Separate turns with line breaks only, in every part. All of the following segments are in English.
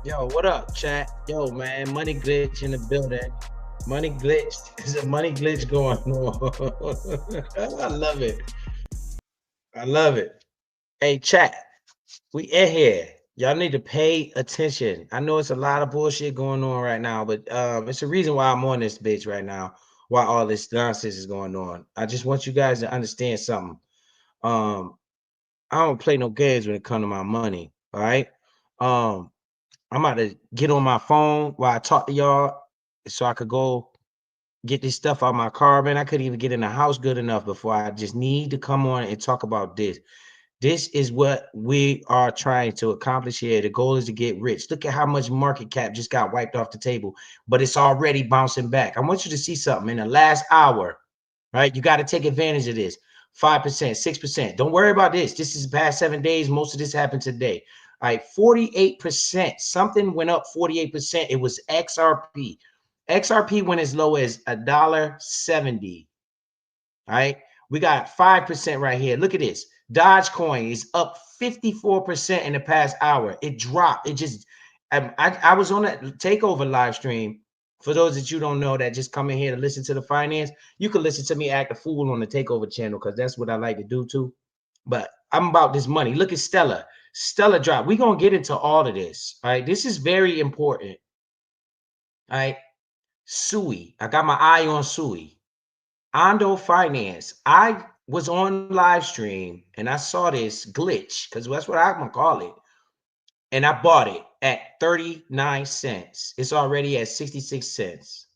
Yo, what up, chat? Yo, man, money glitch in the building. Money glitch. There's a money glitch going on. I love it. I love it. Hey, chat, we in here. Y'all need to pay attention. I know it's a lot of bullshit going on right now, but it's the reason why I'm on this bitch right now. Why all this nonsense is going on. I just want you guys to understand something. Um, I don't play no games when it comes to my money. All right. Um, I'm about to get on my phone while I talk to y'all so I could go get this stuff out of my car, man. I couldn't even get in the house good enough before I just need to come on and talk about this. This is what we are trying to accomplish here. The goal is to get rich. Look at how much market cap just got wiped off the table, but it's already bouncing back. I want you to see something in the last hour, right? You got to take advantage of this. 5%, 6%. Don't worry about this. This is the past 7 days. Most of this happened today. All right, 48%. Something went up 48%. It was XRP. XRP went as low as $1.70. All right, we got 5% right here. Look at this. Dogecoin is up 54% in the past hour. It dropped. It just, I was on that takeover live stream. For those that you don't know that just come in here to listen to the finance, you can listen to me act a fool on the takeover channel because that's what I like to do too. But I'm about this money. Look at Stella. Stella drop. We're gonna get into all of this. All right. This is very important. All right. Sui. I got my eye on Sui. Ondo Finance. I was on live stream and I saw this glitch because that's what I'm gonna call it. And I bought it at 39 cents. It's already at 66 cents.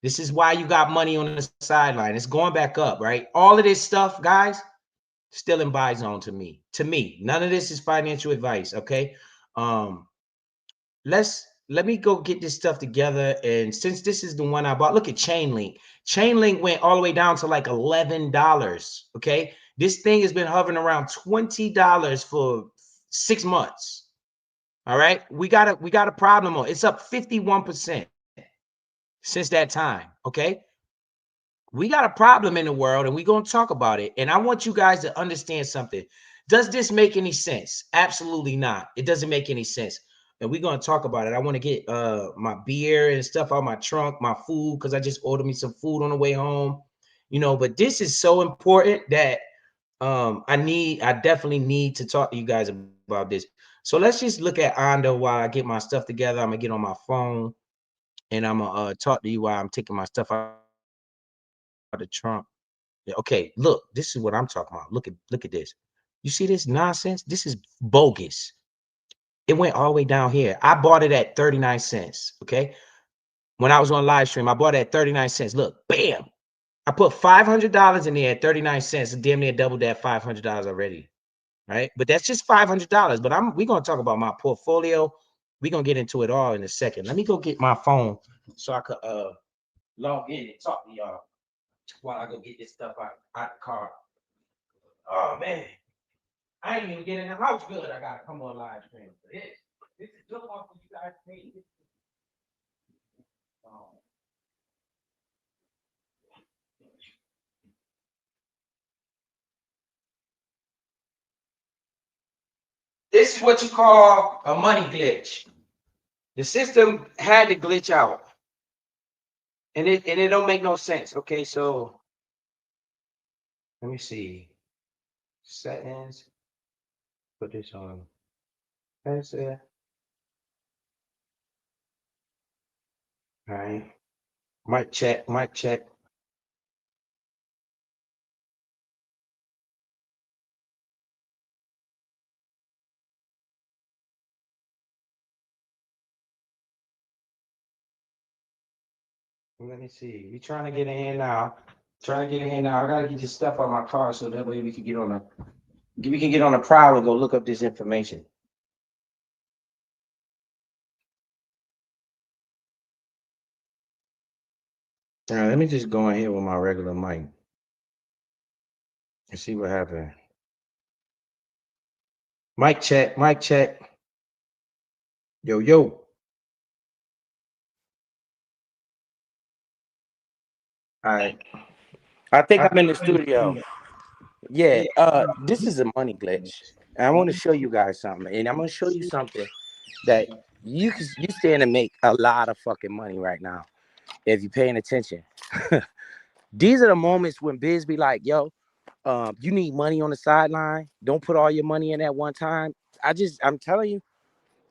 This is why you got money on the sideline. It's going back up, right? All of this stuff, guys, still in buy zone to me. To me, none of this is financial advice. Okay. Um, let me go get this stuff together. And since this is the one I bought, look at Chainlink. Chainlink went all the way down to like $11. Okay. This thing has been hovering around $20 for 6 months. All right. We got a problem on it's up 51% since that time. Okay. We got a problem in the world and we're going to talk about it. And I want you guys to understand something. Does this make any sense? Absolutely not. It doesn't make any sense. And we're going to talk about it. I want to get my beer and stuff out my trunk, my food, because I just ordered me some food on the way home. But this is so important that I definitely need to talk to you guys about this. So let's just look at Ondo while I get my stuff together. I'm gonna get on my phone and I'm gonna talk to you while I'm taking my stuff out of the trunk. Yeah, okay, look, this is what I'm talking about. Look at this. You see this nonsense? This is bogus. It went all the way down here. I bought it at 39 cents. Okay. When I was on live stream, I bought it at 39 cents. Look, bam. I put $500 in there at 39 cents and damn near doubled that $500 already. Right. But that's just $500. But we're gonna talk about my portfolio. We're gonna get into it all in a second. Let me go get my phone so I could log in and talk to y'all while I go get this stuff out the car. Oh man. I ain't even get in the house good. I gotta come on live stream for this. This is good one for you guys. Um, This is what you call a money glitch. The system had to glitch out, and it don't make no sense. Okay, so let me see settings. Put this on. That's it. All right. Mic check. Mic check. Let me see. We trying to get in here now. Trying to get in here now. I gotta get this stuff out my car so that way we can get on a prowl and go look up this information. All right, let me just go in here with my regular mic and see what happened. Mic check. Mic check. Yo yo. All right. I think I'm in the studio. Yeah. This is a money glitch. And I want to show you guys something, and I'm gonna show you something that
you stand to make a lot of fucking money right now if you're paying attention. These are the moments when biz be like, yo, you need money on the sideline. Don't put all your money in at one time. I'm telling you,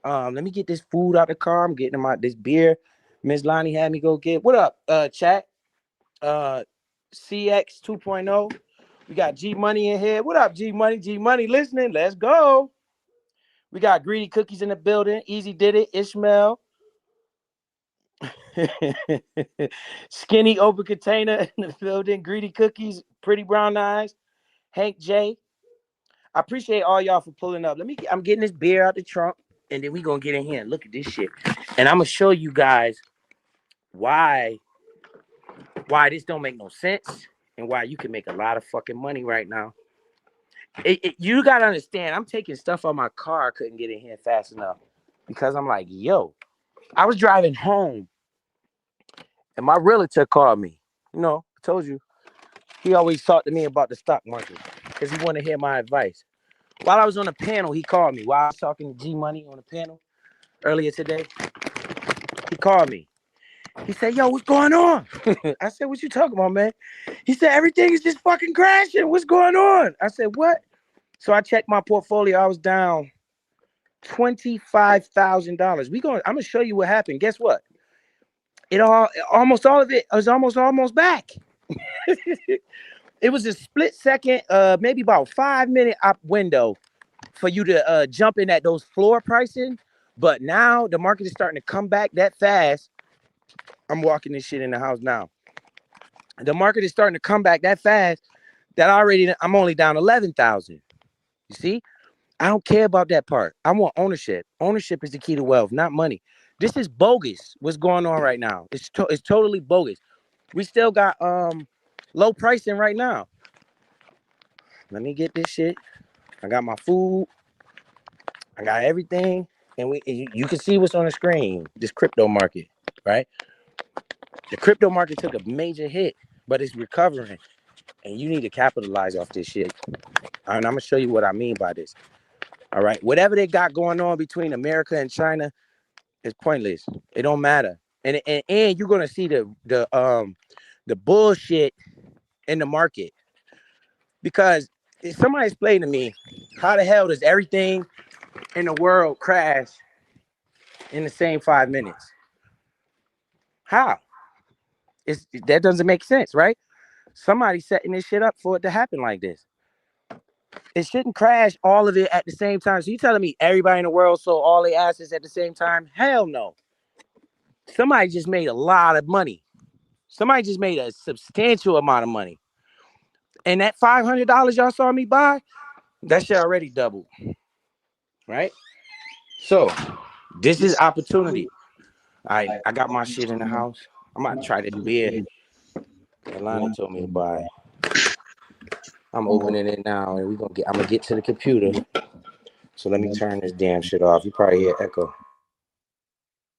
let me get this food out the car. I'm getting my this beer. Miss Lonnie had me go get. What up, chat? CX 2.0. We got G Money in here. What up, G Money? G Money listening. Let's go. We got Greedy Cookies in the building. Easy did it. Ishmael. Skinny open container in the building. Greedy Cookies. Pretty Brown Eyes. Hank J. I appreciate all y'all for pulling up. I'm getting this beer out the trunk, and then we gonna get in here and look at this shit. And I'm gonna show you guys why this don't make no sense and why you can make a lot of fucking money right now. You gotta understand, I'm taking stuff on my car. I couldn't get in here fast enough because I'm like, yo, I was driving home and my realtor called me. You know, I told you, he always talked to me about the stock market because he wanted to hear my advice. While I was on the panel, he called me. While I was talking to G Money on the panel earlier today, he called me. He said, yo, what's going on? I said, what you talking about, man? He said, everything is just fucking crashing. What's going on? I said, what? So I checked my portfolio. I was down $25,000. I'm gonna show you what happened. Guess what? Almost all of it was almost back. It was a split second, maybe about 5 minute up window for you to jump in at those floor pricing. But now the market is starting to come back that fast. I'm walking this shit in the house now. The market is starting to come back that fast that I'm only down 11,000. You see? I don't care about that part. I want ownership. Ownership is the key to wealth, not money. This is bogus. What's going on right now? It's totally bogus. We still got low pricing right now. Let me get this shit. I got my food. I got everything, and you can see what's on the screen. This crypto market, right? The crypto market took a major hit, but it's recovering, and you need to capitalize off this shit. And I'm gonna show you what I mean by this. All right, whatever they got going on between America and China is pointless. It don't matter, and you're gonna see the bullshit in the market because if somebody explain to me how the hell does everything in the world crash in the same 5 minutes? How? That doesn't make sense, right? Somebody's setting this shit up for it to happen like this. It shouldn't crash all of it at the same time. So you telling me everybody in the world sold all their assets at the same time? Hell no. Somebody just made a lot of money. Somebody just made a substantial amount of money. And that $500 y'all saw me buy, that shit already doubled. Right? So this is opportunity. I got my shit in the house. I'm about to try to beer Alana told me to buy. I'm opening it now, and I'm gonna get to the computer. So let me turn this damn shit off. You probably hear echo. All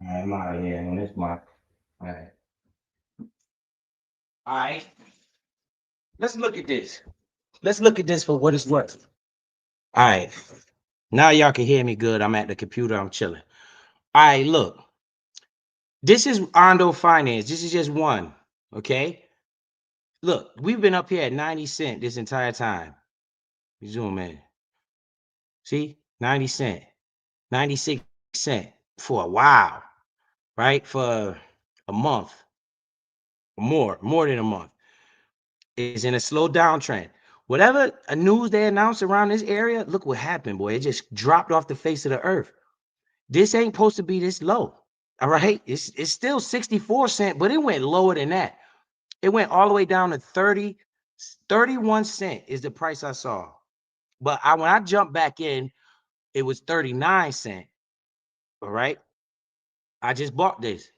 right, I'm out of here. And this my. All right. All right. Let's look at this. Let's look at this for what it's worth. All right. Now y'all can hear me good. I'm at the computer. I'm chilling. All right. Look. This is Ondo Finance. This is just one. Okay. Look, we've been up here at 90 cents this entire time. Zoom in. See, 90 cents, 96 cents for a while, right? For a month, more than a month. It's in a slow downtrend. Whatever a news they announced around this area, look what happened, boy. It just dropped off the face of the earth. This ain't supposed to be this low. All right. It's still 64 cents, but it went lower than that. It went all the way down to 31 cents is the price I saw. But when I jumped back in, it was 39 cents. All right. I just bought this.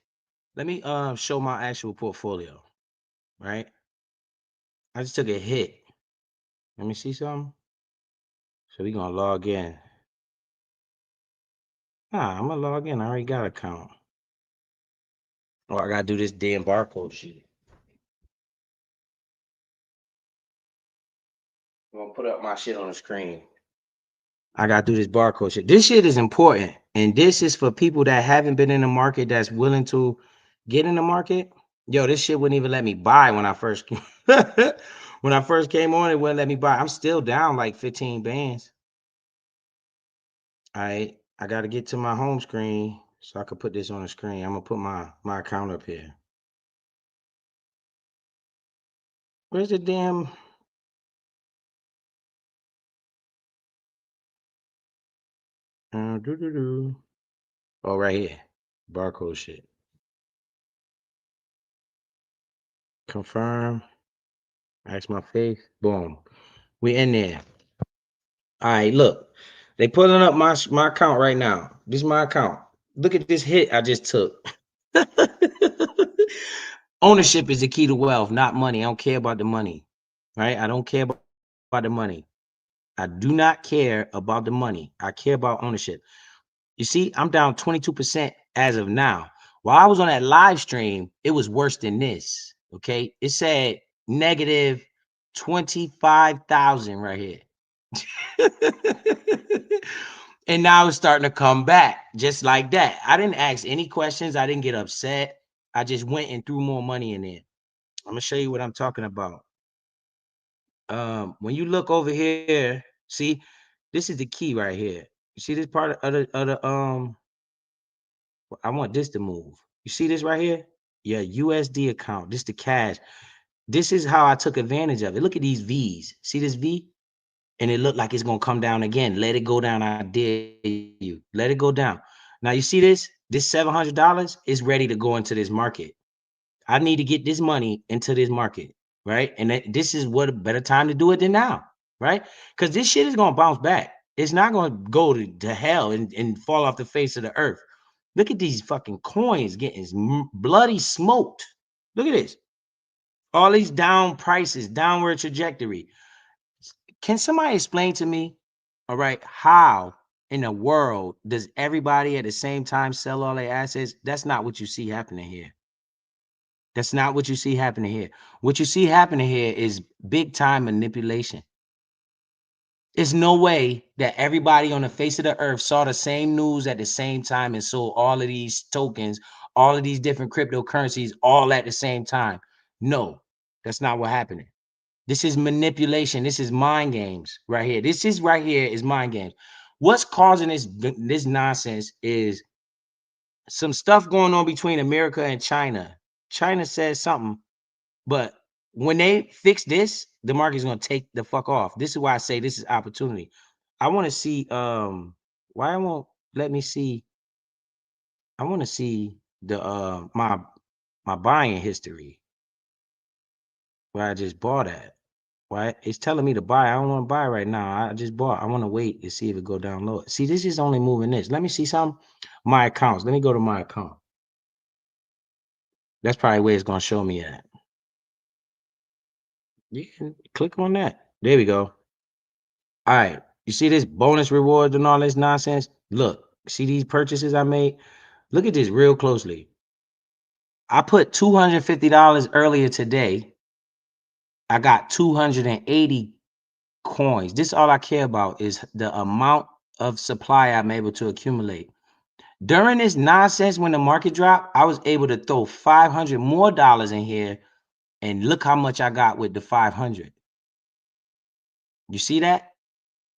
Let me show my actual portfolio. Right. I just took a hit. Let me see something. So we're gonna log in. I'm gonna log in. I already got an account. Oh, I gotta do this damn barcode shit. I'm gonna put up my shit on the screen. I gotta do this barcode shit. This shit is important.
And this is for people that haven't been in the market, that's willing to get in the market. Yo, this shit wouldn't even let me buy when I first when I first came on, it wouldn't let me buy. I'm still down like 15 bands. I got to get to my home screen so I could put this on the screen. I'm gonna put my account up here. Where's the damn? Oh, right here. Barcode shit. Confirm. Ask my face. Boom. We in there. All right, look. They pulling up my account right now. This is my account. Look at this hit I just took. Ownership is the key to wealth, not money. I don't care about the money. Right? I don't care about the money. I do not care about the money. I care about ownership. You see, I'm down 22% as of now. While I was on that live stream, it was worse than this. Okay. It said negative 25,000 right here. And now it's starting to come back just like that. I didn't ask any questions. I didn't get upset. I just went and threw more money in there. I'm going to show you what I'm talking about. When you look over here, see, this is the key right here. You see this part of the I want this to move. You see this right here? Your USD account. This the cash. This is how I took advantage of it. Look at these V's. See this V? And it looked like it's gonna come down again. Let it go down. I dare you. Let it go down. Now you see this? This $700 is ready to go into this market. I need to get this money into this market, right? And this is what a better time to do it than now, right? Because this shit is gonna bounce back. It's not gonna go to hell and fall off the face of the earth. Look at these fucking coins getting bloody smoked. Look at this. All these down prices, downward trajectory. Can somebody explain to me, all right, how in the world does everybody at the same time sell all their assets? That's not what you see happening here. That's not what you see happening here. What you see happening here is big time manipulation. There's no way that everybody on the face of the earth saw the same news at the same time and sold all of these tokens, all of these different cryptocurrencies, all at the same time. No, that's not what happened. This is manipulation. This is mind games right here. This is right here is mind games. What's causing this nonsense is some stuff going on between America and China. China says something, but when they fix this, the market's gonna take the fuck off. This is why I say this is opportunity. I want to see why it won't let me see. I want to see the my buying history where I just bought at. Why it's telling me to buy. I don't want to buy right now. I just bought. I want to wait and see if it go down low. See, this is only moving this. Let me see some my accounts. Let me go to my account. That's probably where it's gonna show me at. You can click on that. There we go. All right. You see this bonus rewards and all this nonsense? Look, see these purchases I made? Look at this real closely. I put $250 earlier today. I got 280 coins. This all I care about is the amount of supply I'm able to accumulate. During this nonsense, when the market dropped, I was able to throw $500 more in here, and look how much I got with the 500. You see that?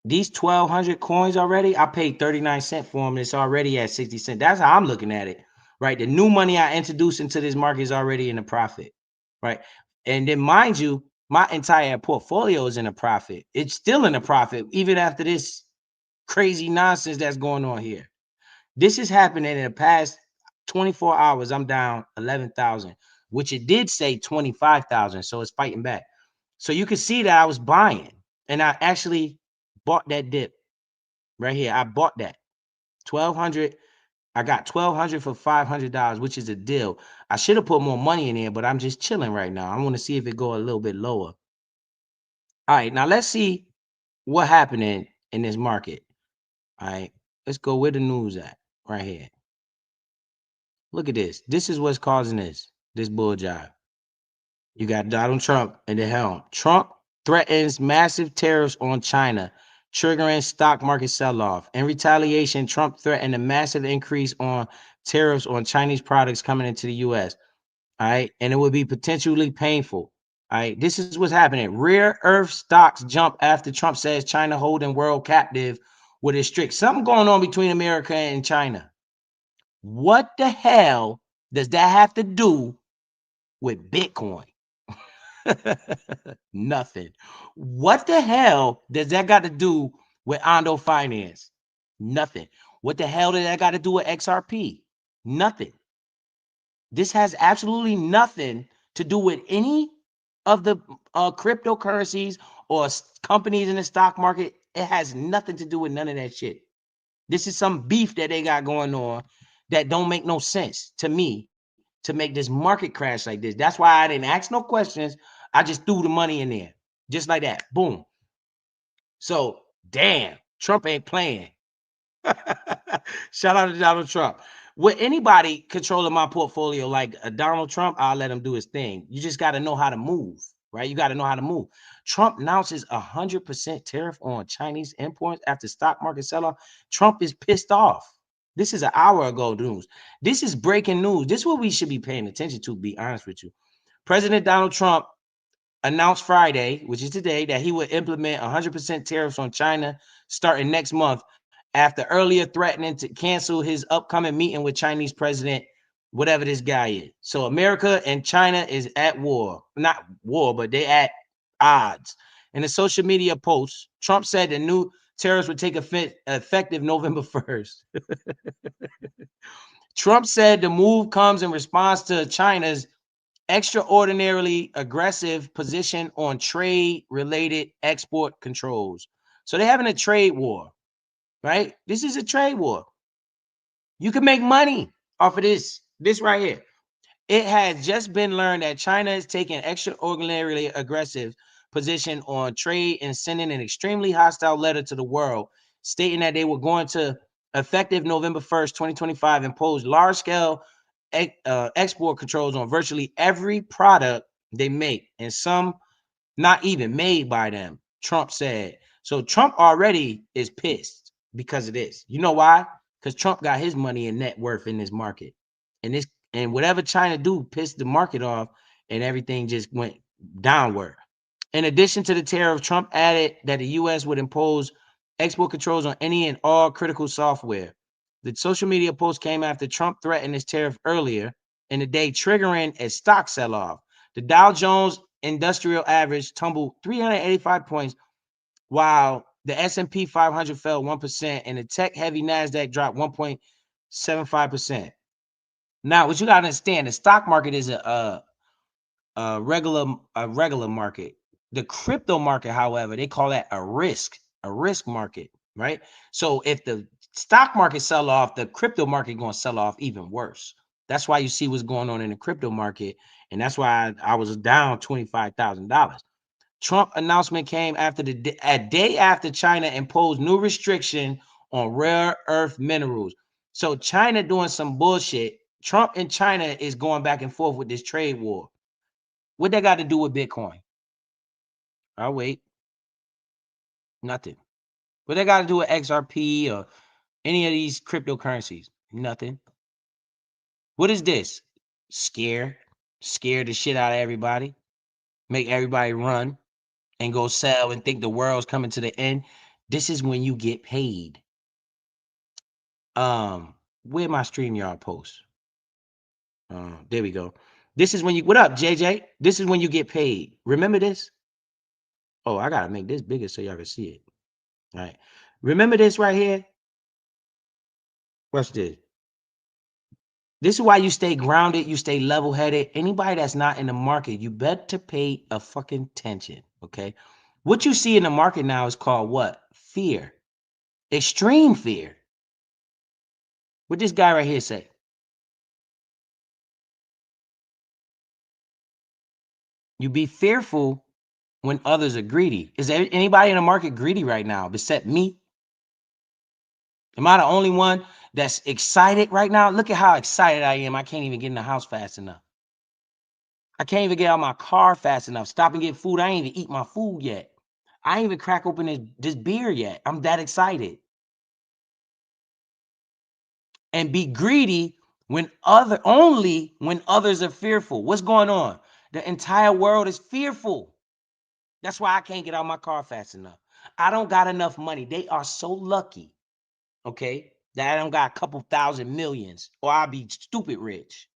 These 1,200 coins already, I paid 39 cents for them. It's already at 60 cents. That's how I'm looking at it, right? The new money I introduced into this market is already in a profit, right? And then mind you, my entire portfolio is in a profit. It's still in a profit, even after this crazy nonsense that's going on here. This is happening in the past 24 hours. I'm down 11,000, which it did say 25,000. So it's fighting back. So you can see that I was buying, and I actually bought that dip right here. I bought that 1,200. I got 1,200 for $500, which is a deal. I should have put more money in there, but I'm just chilling right now. I want to see if it go a little bit lower. All right, now let's see what happened in this market. All right, let's go where the news at right here. Look at this. This is what's causing this bull jive. You got Donald Trump in the helm. Trump threatens massive tariffs on China. triggering stock market sell-off. In retaliation, Trump threatened a massive increase on tariffs on Chinese products coming into the U.S. All right, and it would be potentially painful. All right, this is what's happening. Rare earth stocks jump after Trump says China holding world captive with its strict. Something going on between America and China. What the hell does that have to do with Bitcoin? Nothing. What the hell does that got to do with Ondo Finance? Nothing. What the hell did that got to do with XRP? Nothing. This has absolutely nothing to do with any of the cryptocurrencies or companies in the stock market. It has nothing to do with none of that shit. This is some beef that they got going on that don't make no sense to me to make this market crash like this. That's why I didn't ask no questions. I just threw the money in there just like that. Boom. So, damn, Trump ain't playing. Shout out to Donald Trump. With anybody controlling my portfolio like Donald Trump, I'll let him do his thing. You just got to know how to move, right? You got to know how to move. Trump announces 100% tariff on Chinese imports after stock market sell-off. Trump is pissed off. This is an hour ago news. This is breaking news. This is what we should be paying attention to, be honest with you. President Donald Trump announced Friday, which is today, that he would implement 100% tariffs on China starting next month, after earlier threatening to cancel his upcoming meeting with Chinese president, whatever this guy is. So America and China is at war. Not war, but they at odds. In a social media post, Trump said the new tariffs would take effective November 1st. Trump said the move comes in response to China's extraordinarily aggressive position on trade-related export controls. So they're having a trade war. Right? This is a trade war. You can make money off of this right here. It has just been learned that China is taking extraordinarily aggressive position on trade and sending an extremely hostile letter to the world, stating that they were going to, effective November 1st, 2025, impose large-scale export controls on virtually every product they make, and some not even made by them, Trump said. So Trump already is pissed because of this. You know why? Because Trump got his money and net worth in this market. And whatever China do pissed the market off, and everything just went downward. In addition to the tariff, Trump added that the U.S. would impose export controls on any and all critical software. The social media post came after Trump threatened this tariff earlier in the day, triggering a stock sell-off. The Dow Jones Industrial Average tumbled 385 points, while the S&P 500 fell 1%, and the tech-heavy NASDAQ dropped 1.75%. Now, what you got to understand, the stock market is a regular market. The crypto market, however, they call that a risk market, right? So if the stock market sell off, the crypto market going to sell off even worse. That's why you see what's going on in the crypto market, and that's why I was down $25,000. Trump announcement came after a day after China imposed new restriction on rare earth minerals. So China doing some bullshit. Trump and China is going back and forth with this trade war. What that got to do with Bitcoin? I'll wait. Nothing. What that got to do with XRP or any of these cryptocurrencies? Nothing. What is this? Scare the shit out of everybody. Make everybody run and go sell and think the world's coming to the end. This is when you get paid. Where my StreamYard post? There we go. This is when you, what up, JJ? This is when you get paid. Remember this? Oh, I gotta make this bigger so y'all can see it. All right. Remember this right here? Watch this. This is why you stay grounded, you stay level-headed. Anybody that's not in the market, you better pay a fucking attention, okay? What you see in the market now is called what? Fear. Extreme fear. What this guy right here say? You be fearful when others are greedy. Is there anybody in the market greedy right now except me? Am I the only one that's excited right now? Look at how excited I am. I can't even get in the house fast enough. I can't even get out of my car fast enough. Stop and get food. I ain't even eat my food yet.
I ain't even crack open this beer yet. I'm that excited. And be greedy only when others are fearful. What's going on? The entire world is fearful. That's why I can't get out of my car fast enough. I don't got enough money. They are so lucky, okay, that I don't got a couple thousand millions, or I'll be stupid rich.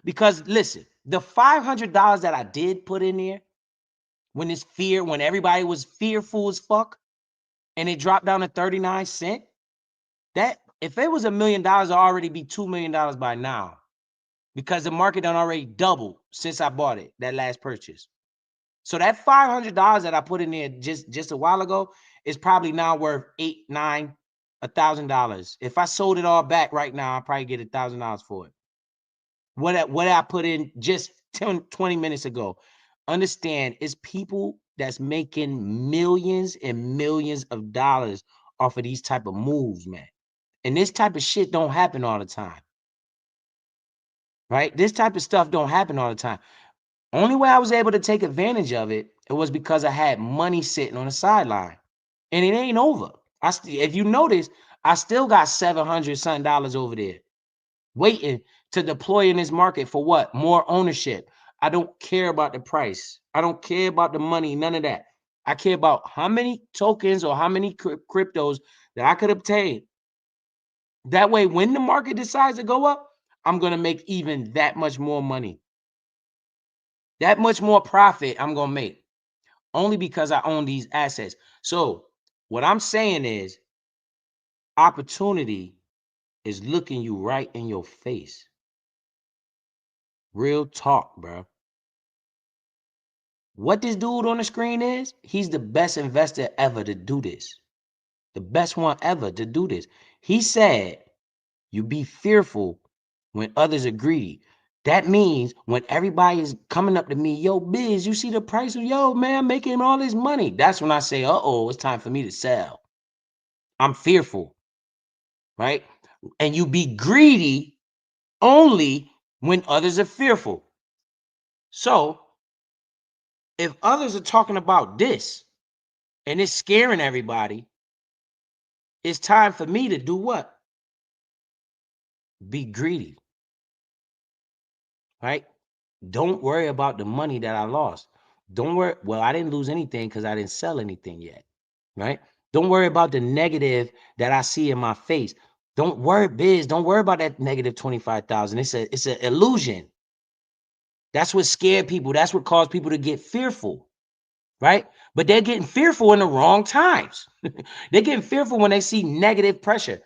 Because listen, the $500 that I did put in there when everybody was fearful as fuck, and it dropped down to 39 cents, that if it was $1 million, it'd already be $2 million by now, because the market done already doubled since I bought it, that last purchase. So that $500 that I put in there just a while ago is probably now worth $8, $9, $1,000. If I sold it all back right now, I'll probably get $1,000 for it. What I put in just 20 minutes ago. Understand, it's people that's making millions and millions of dollars off of these type of moves, man. And this type of shit don't happen all the time. Right? This type of stuff don't happen all the time. Only way I was able to take advantage of it was because I had money sitting on the sideline. And it ain't over. If you notice, I still got $700 something over there waiting to deploy in this market for what? More ownership. I don't care about the price. I don't care about the money, none of that. I care about how many tokens or how many cryptos that I could obtain. That way, when the market decides to go up, I'm going to make even that much more money. That much more profit I'm going to make. Only because I own these assets. So what I'm saying is, opportunity is looking you right in your face. Real talk, bro. What this dude on the screen is, he's the best investor ever to do this. The best one ever to do this. He said, you be fearful when others are greedy. That means when everybody is coming up to me, yo, Biz, you see the price of, yo, man, I'm making all this money. That's when I say, uh-oh, it's time for me to sell. I'm fearful, right? And you be greedy only when others are fearful. So if others are talking about this and it's scaring everybody, it's time for me to do what? Be greedy, right? Don't worry about the money that I lost. Don't worry. Well, I didn't lose anything because I didn't sell anything yet, right? Don't worry about the negative that I see in my face. Don't worry, Biz. Don't worry about that negative 25,000. It's an illusion. That's what scared people. That's what caused people to get fearful, right? But they're getting fearful in the wrong times. They're getting fearful when they see negative pressure.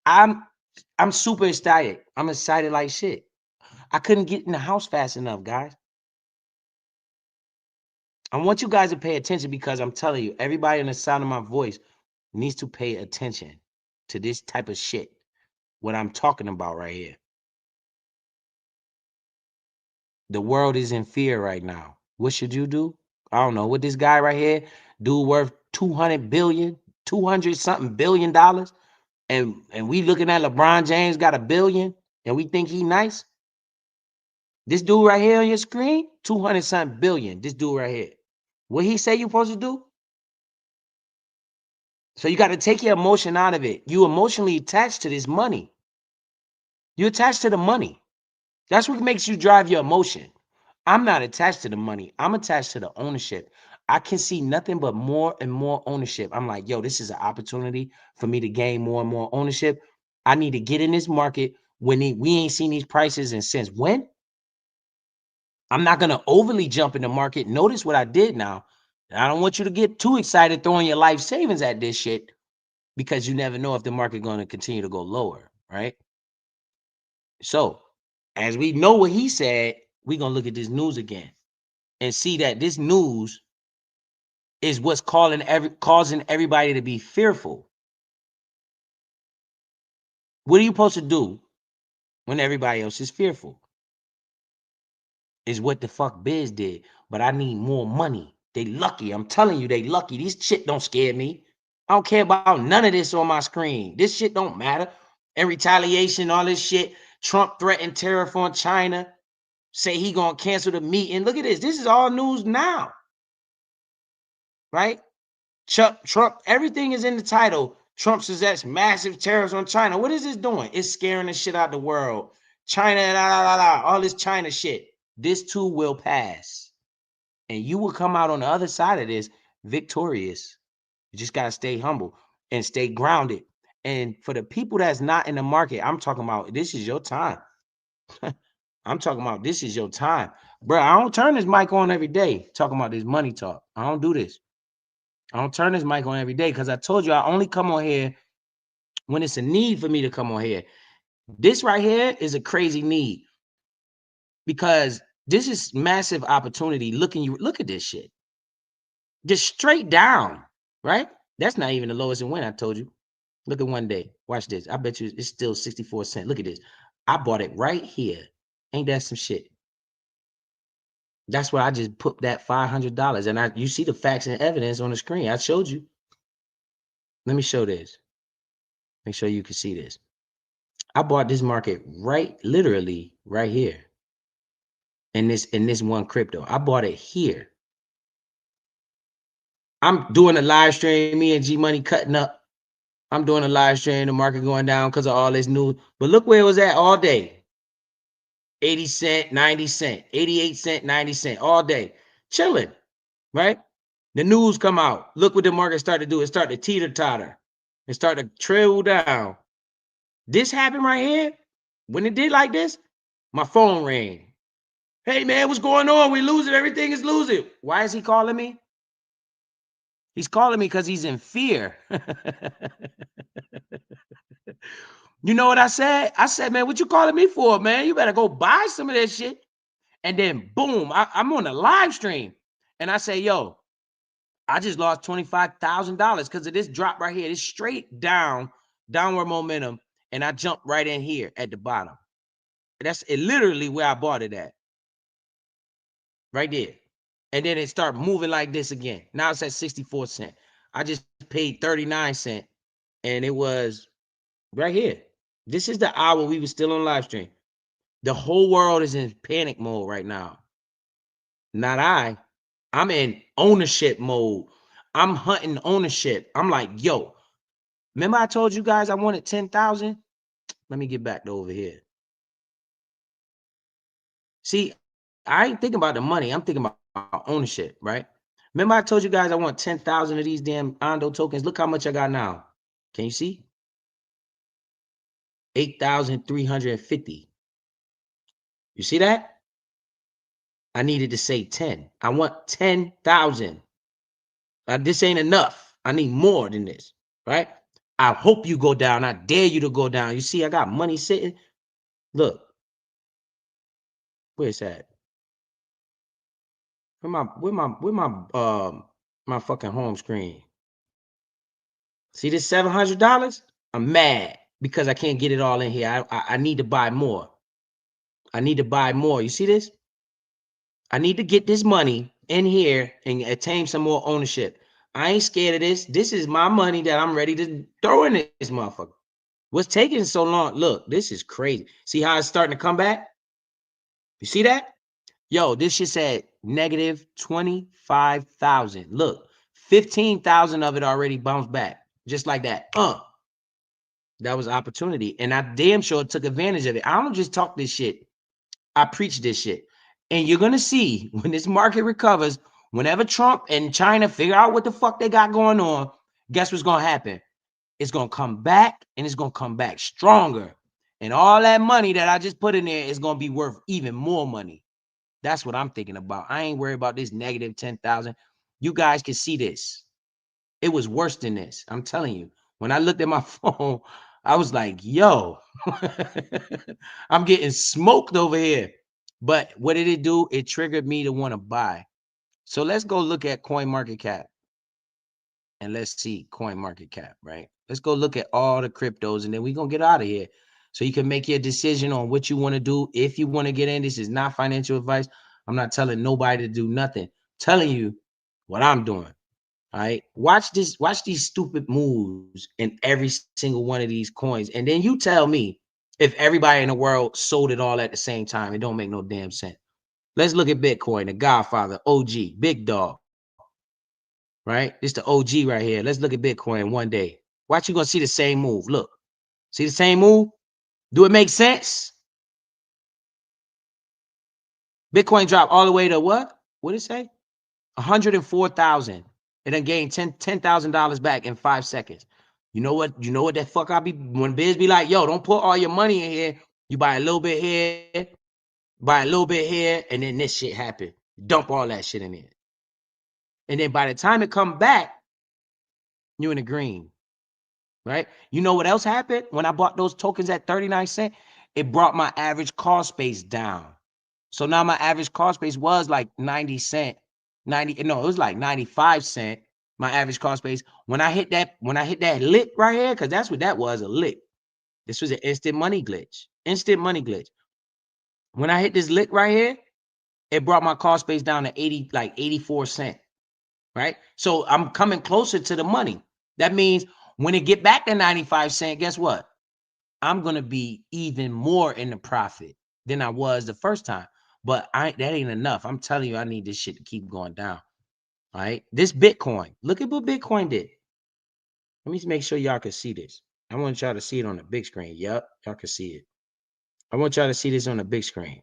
I'm super excited. I'm excited like shit. I couldn't get in the house fast enough, guys. I want you guys to pay attention, because I'm telling you, everybody in the sound of my voice needs to pay attention to this type of shit, what I'm talking about right here. The world is in fear right now. What should you do? I don't know. What this guy right here, dude worth 200 something billion dollars, and we looking at LeBron James got $1 billion, and we think he nice. This dude right here on your screen, 200 something billion. This dude right here. What he say you supposed to do? So you got to take your emotion out of it. You emotionally attached to this money. You attached to the money. That's what makes you drive your emotion. I'm not attached to the money. I'm attached to the ownership. I can see nothing but more and more ownership. I'm like, yo, this is an opportunity for me to gain more and more ownership. I need to get in this market when we ain't seen these prices and since when? I'm not going to overly jump in the market. Notice what I did now. I don't want you to get too excited throwing your life savings at this shit, because you never know if the market going to continue to go lower, right? So as we know what he said, we're going to look at this news again and see that this news is what's causing everybody to be fearful. What are you supposed to do when everybody else is fearful? Is what the fuck Biz did. But I need more money. They lucky. I'm telling you, they lucky. This shit don't scare me. I don't care about none of this on my screen. This shit don't matter. And retaliation, all this shit. Trump threatened tariff on China. Say he gonna cancel the meeting. Look at this. This is all news now. Right?
Trump, everything is in the title. Trump says that's massive tariffs on China. What is this doing? It's scaring the shit out the world. China, all this China shit. This too will pass. And you will come out on the other side of this victorious. You just got to stay humble and stay grounded. And for the people that's not in the market, I'm talking about this is your time. I'm talking about this is your time. Bro, I don't turn this mic on every day talking about this money talk. I don't do this. I don't turn this mic on every day because I told you I only come on here when it's a need for me to come on here. This right here is a crazy need because this is massive opportunity. Look at this shit. Just straight down, right? That's not even the lowest in when I told you. Look at one day. Watch this. I bet you it's still 64 cents. Look at this. I bought it right here. Ain't that some shit? That's where I just put that $500. And you see the facts and evidence on the screen. I showed you. Let me show this. Make sure you can see this. I bought this market literally right here. In this one crypto. I bought it here. I'm doing a live stream, me and G Money cutting up. I'm doing a live stream, the market going down because of all this news. But look where it was at all day. 80 cent, 90 cent, 88 cent, 90 cent, all day. Chilling, right? The news come out. Look what the market started to do. It started to teeter-totter. It started to trail down. This happened right here. When it did like this, my phone rang. Hey, man, what's going on? We losing. Everything is losing. Why is he calling me? He's calling me because he's in fear. You know what I said? I said, man, what you calling me for, man? You better go buy some of that shit. And then, boom, I'm on a live stream. And I say, yo, I just lost $25,000 because of this drop right here. It's straight down, downward momentum. And I jumped right in here at the bottom. That's literally where I bought it at. Right there. And then it started moving like this again. Now it's at 64 cents. I just paid 39 cents. And it was right here. This is the hour we were still on live stream. The whole world is in panic mode right now. Not I. I'm in ownership mode. I'm hunting ownership. I'm like, yo, remember I told you guys I wanted 10,000? Let me get back to over here. See, I ain't thinking about the money. I'm thinking about ownership, right? Remember I told you guys I want 10,000 of these damn Ondo tokens. Look how much I got now. Can you see? 8,350. You see that? I needed to say 10. I want 10,000. This ain't enough. I need more than this, right? I hope you go down. I dare you to go down. You see, I got money sitting. Look. Where's that? Where my fucking home screen? See this $700? I'm mad because I can't get it all in here. I need to buy more. I need to buy more. You see this? I need to get this money in here and attain some more ownership. I ain't scared of this. This is my money that I'm ready to throw in this motherfucker. What's taking so long? Look, this is crazy. See how it's starting to come back? You see that? Yo, this shit said negative 25,000. Look, 15,000 of it already bounced back. Just like that. That was opportunity. And I damn sure took advantage of it. I don't just talk this shit. I preach this shit. And you're going to see when this market recovers, whenever Trump and China figure out what the fuck they got going on, guess what's going to happen? It's going to come back and it's going to come back stronger. And all that money that I just put in there is going to be worth even more money. That's what I'm thinking about. I ain't worried about this negative 10,000. You guys can see this. It was worse than this. I'm telling you. When I looked at my phone, I was like, yo, I'm getting smoked over here. But what did it do? It triggered me to want to buy. So let's go look at CoinMarketCap. And let's see CoinMarketCap, right? Let's go look at all the cryptos and then we're going to get out of here. So you can make your decision on what you want to do. If you want to get in, this is not financial advice. I'm not telling nobody to do nothing. I'm telling you what I'm doing. All right. Watch this. Watch these stupid moves in every single one of these coins. And then you tell me if everybody in the world sold it all at the same time. It don't make no damn sense. Let's look at Bitcoin, the Godfather, OG, big dog. right? This the OG right here. Let's look at Bitcoin one day. Watch, you gonna see the same move. Look, see the same move? Do it make sense? Bitcoin dropped all the way to what? What did it say? 104,000. It done gained $10,000 back in 5 seconds. You know what? You know what that fuck I be when Biz be like, yo, don't put all your money in here. You buy a little bit here, buy a little bit here, and then this shit happen. Dump all that shit in there. And then by the time it come back, you in the green. Right? You know what else happened? When I bought those tokens at 39 cents, it brought my average cost base down. So now my average cost base was like 90 cent. It was like 95 cent. My average cost base. When I hit that lick right here, because that's what that was, a lick. This was an instant money glitch. Instant money glitch. When I hit this lick right here, it brought my cost base down to 84 cent. Right? So I'm coming closer to the money. That means when it get back to 95 cent, guess what? I'm going to be even more in the profit than I was the first time. But that ain't enough. I'm telling you, I need this shit to keep going down. All right. This Bitcoin. Look at what Bitcoin did. Let me make sure y'all can see this. I want y'all to see it on the big screen. Yep, y'all can see it. I want y'all to see this on the big screen.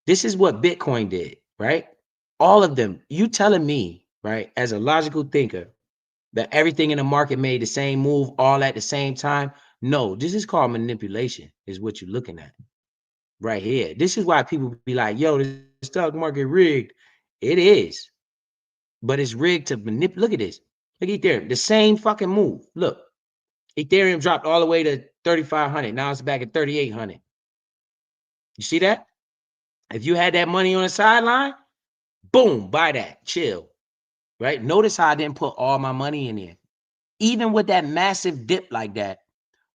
This is what Bitcoin did, right? All of them. You telling me, right, as a logical thinker, that everything in the market made the same move all at the same time? No, this is called manipulation, is what you're looking at right here. This is why people be like, yo, the stock market rigged. It is, but it's rigged to manipulate. Look at this. Look at Ethereum, the same fucking move. Look, Ethereum dropped all the way to 3,500. Now it's back at 3,800. You see that? If you had that money on the sideline, boom, buy that, chill, right? Notice how I didn't put all my money in there. Even with that massive dip like that,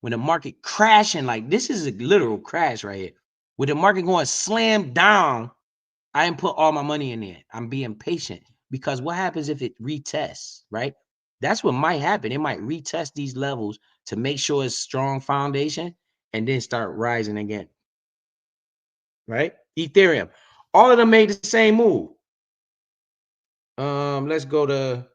when the market crashing, like this is a literal crash right here. With the market going slam down, I didn't put all my money in there. I'm being patient because what happens if it retests, right? That's what might happen. It might retest these levels to make sure it's strong foundation and then start rising again, right? Ethereum, all of them made the same move. Let's go to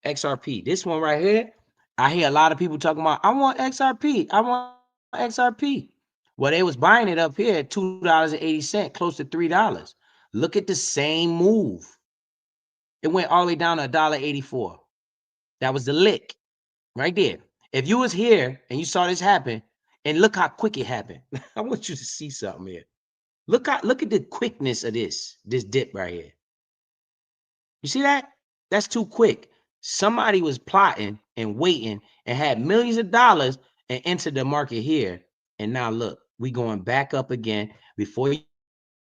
XRP. This one right here, I hear a lot of people talking about, I want XRP. I want XRP. Well, they was buying it up here at $2.80, close to $3. Look at the same move. It went all the way down to $1.84. That was the lick right there. If you was here and you saw this happen, and look how quick it happened. I want you to see something here. Look at the quickness of this dip right here. You see that? That's too quick. Somebody was plotting and waiting and had millions of dollars and entered the market here. And now look, we going back up again. Before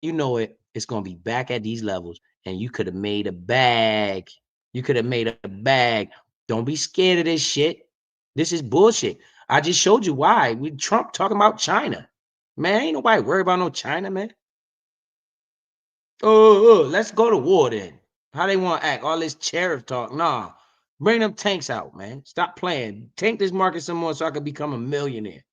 you know it, it's going to be back at these levels. And you could have made a bag. You could have made a bag. Don't be scared of this shit. This is bullshit. I just showed you why. We Trump talking about China. Man, ain't nobody worried about no China, man. Oh, let's go to war then. How they want to act? All this tariff talk. Nah, bring them tanks out, man. Stop playing. Tank this market some more so I can become a millionaire.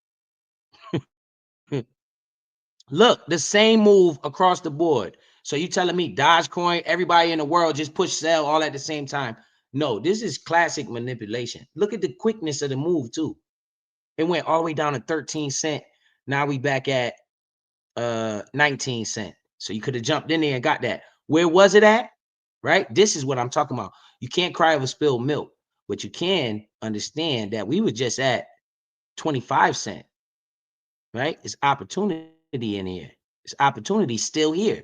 Look, the same move across the board. So you telling me Dogecoin, everybody in the world just push sell all at the same time? No, this is classic manipulation. Look at the quickness of the move too. It went all the way down to 13 cents. Now we back at 19 cents. So you could have jumped in there and got that. Where was it at? Right? This is what I'm talking about. You can't cry over spilled milk, but you can understand that we were just at 25 cents. Right? It's opportunity in here. It's opportunity still here.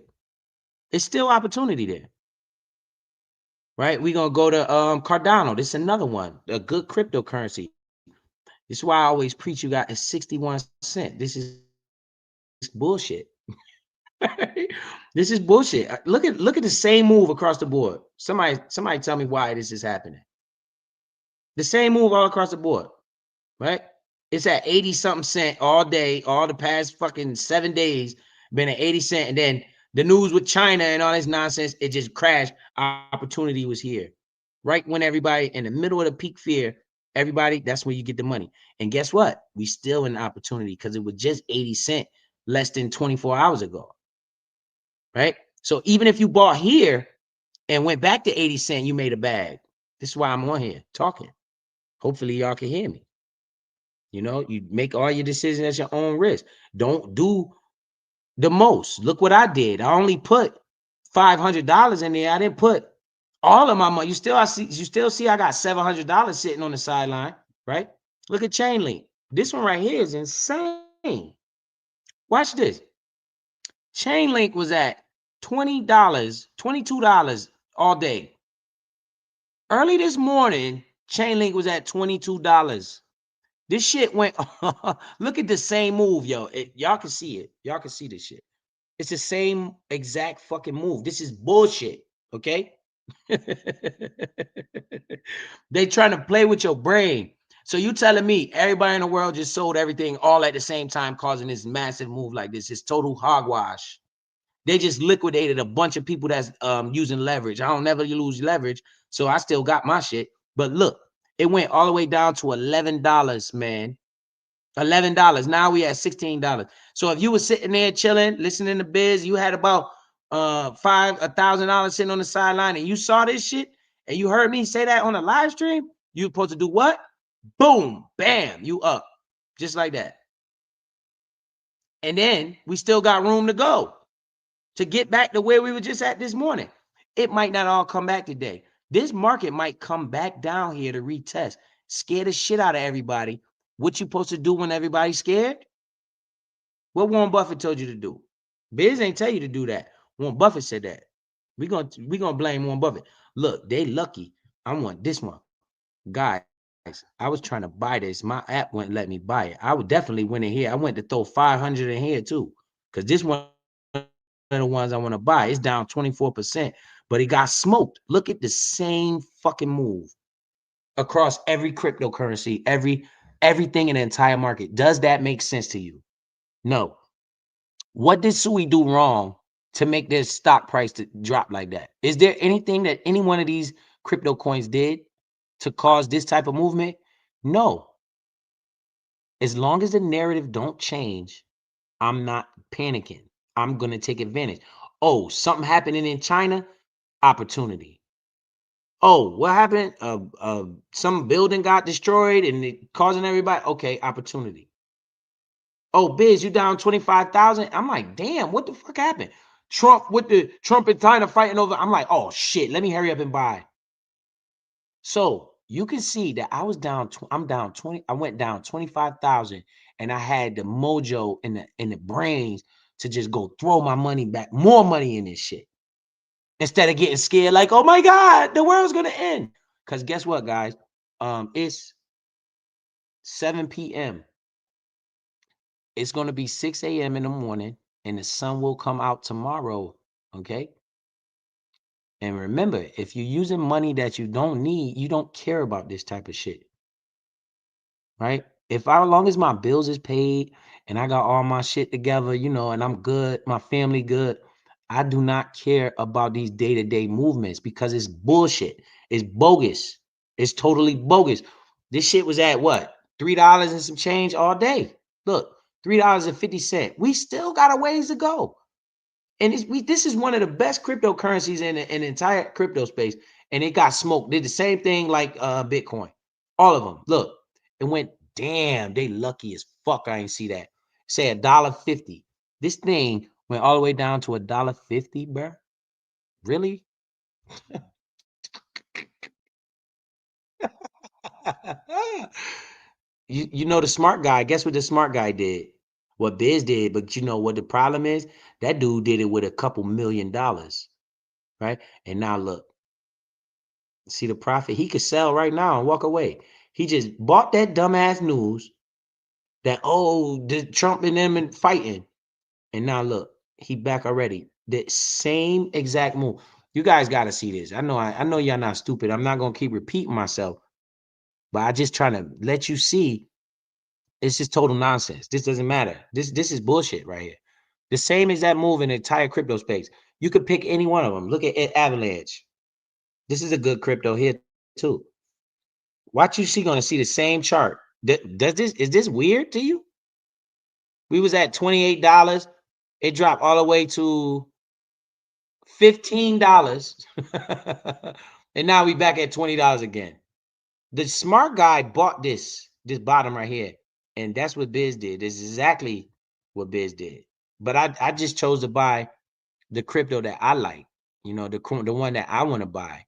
It's still opportunity there. Right? We're gonna go to Cardano. This is another one, a good cryptocurrency. This is why I always preach you got a 61 cents. This is bullshit. This is bullshit. Look at the same move across the board. Somebody tell me why this is happening. The same move all across the board, right? It's at 80 something cent all day, all the past fucking 7 days, been at 80 cent. And then the news with China and all this nonsense, it just crashed. Opportunity was here. Right when everybody in the middle of the peak fear, everybody, that's where you get the money. And guess what? We still in opportunity because it was just 80 cent less than 24 hours ago. Right? So even if you bought here and went back to 80 cent, you made a bag.
This is why I'm on here talking. Hopefully y'all can hear me. You know, you make all your decisions at your own risk. Don't do the most. Look what I did. I only put $500 in there. I didn't put all of my money. You still see I got $700 sitting on the sideline, right? Look at Chainlink. This one right here is insane. Watch this. Chainlink was at $20, $22 all day. Early this morning, Chainlink was at $22. This shit went. Look at the same move, yo. Y'all can see it. Y'all can see this shit. It's the same exact fucking move. This is bullshit. Okay. They trying to play with your brain. So you telling me everybody in the world just sold everything all at the same time, causing this massive move like this? It's total hogwash. They just liquidated a bunch of people that's using leverage. I don't never lose leverage, so I still got my shit. But look, it went all the way down to $11, man. $11. Now we at $16. So if you were sitting there chilling, listening to Biz, you had about $1,000 sitting on the sideline, and you saw this shit, and you heard me say that on a live stream, you supposed to do what? Boom, bam, you up, just like that. And then we still got room to go to get back to where we were just at this morning. It might not all come back today. This market might come back down here to retest, scare the shit out of everybody. What you supposed to do when everybody's scared? What Warren Buffett told you to do? Biz ain't tell you to do that. Warren Buffett said that. We're gonna blame Warren Buffett. Look, they lucky. I want this one. Guys, I was trying to buy this. My app wouldn't let me buy it. I would definitely went in here. I went to throw 500 in here too. Because this one of the ones I want to buy. It's down 24%, but it got smoked. Look at the same fucking move across every cryptocurrency, everything in the entire market. Does that make sense to you? No. What did Sui do wrong to make their stock price to drop like that? Is there anything that any one of these crypto coins did to cause this type of movement? No. As long as the narrative don't change, I'm not panicking. I'm going to take advantage. Oh, something happening in China? Opportunity. Oh, what happened? Some building got destroyed and it causing everybody. Okay, opportunity. Oh, Biz, you down 25,000? I'm like, damn, what the fuck happened? Trump and China fighting over. I'm like, oh shit, let me hurry up and buy. So you can see that I was down. I'm down 20. I went down 25,000, and I had the mojo in the brains to just go throw my money back, more money in this shit, instead of getting scared like, oh my god, the world's gonna end. Because guess what, guys? It's 7 p.m. It's gonna be 6 a.m. in the morning, and the sun will come out tomorrow. Okay. And remember, if you're using money that you don't need, you don't care about this type of shit. Right? As long as my bills is paid and I got all my shit together, and I'm good, my family good, I do not care about these day-to-day movements because it's bullshit. It's bogus. It's totally bogus. This shit was at what? $3 and some change all day. Look, $3.50. We still got a ways to go. And this is one of the best cryptocurrencies in the entire crypto space. And it got smoked. Did the same thing like Bitcoin. All of them. Look, it went, damn, they lucky as fuck. I ain't see that. Say $1.50. This thing went all the way down to $1.50, bro. Really? You know the smart guy. Guess what the smart guy did? What Biz did, but you know what the problem is? That dude did it with a couple $1 million, right? And now look, see the profit? He could sell right now and walk away. He just bought that dumbass news that, oh, the Trump and them and fighting. And now look, he back already. The same exact move. You guys got to see this. I know y'all not stupid. I'm not going to keep repeating myself, but I just trying to let you see it's just total nonsense. This doesn't matter. This is bullshit right here. The same exact move in the entire crypto space. You could pick any one of them. Look at Avalanche. This is a good crypto here too. Watch you going to see the same chart. Is this weird to you? We was at $28. It dropped all the way to $15.
And now we back at $20 again. The smart guy bought this bottom right here. And that's what Biz did. This is exactly what Biz did. But I just chose to buy the crypto that I like, you know, the one that I want to buy.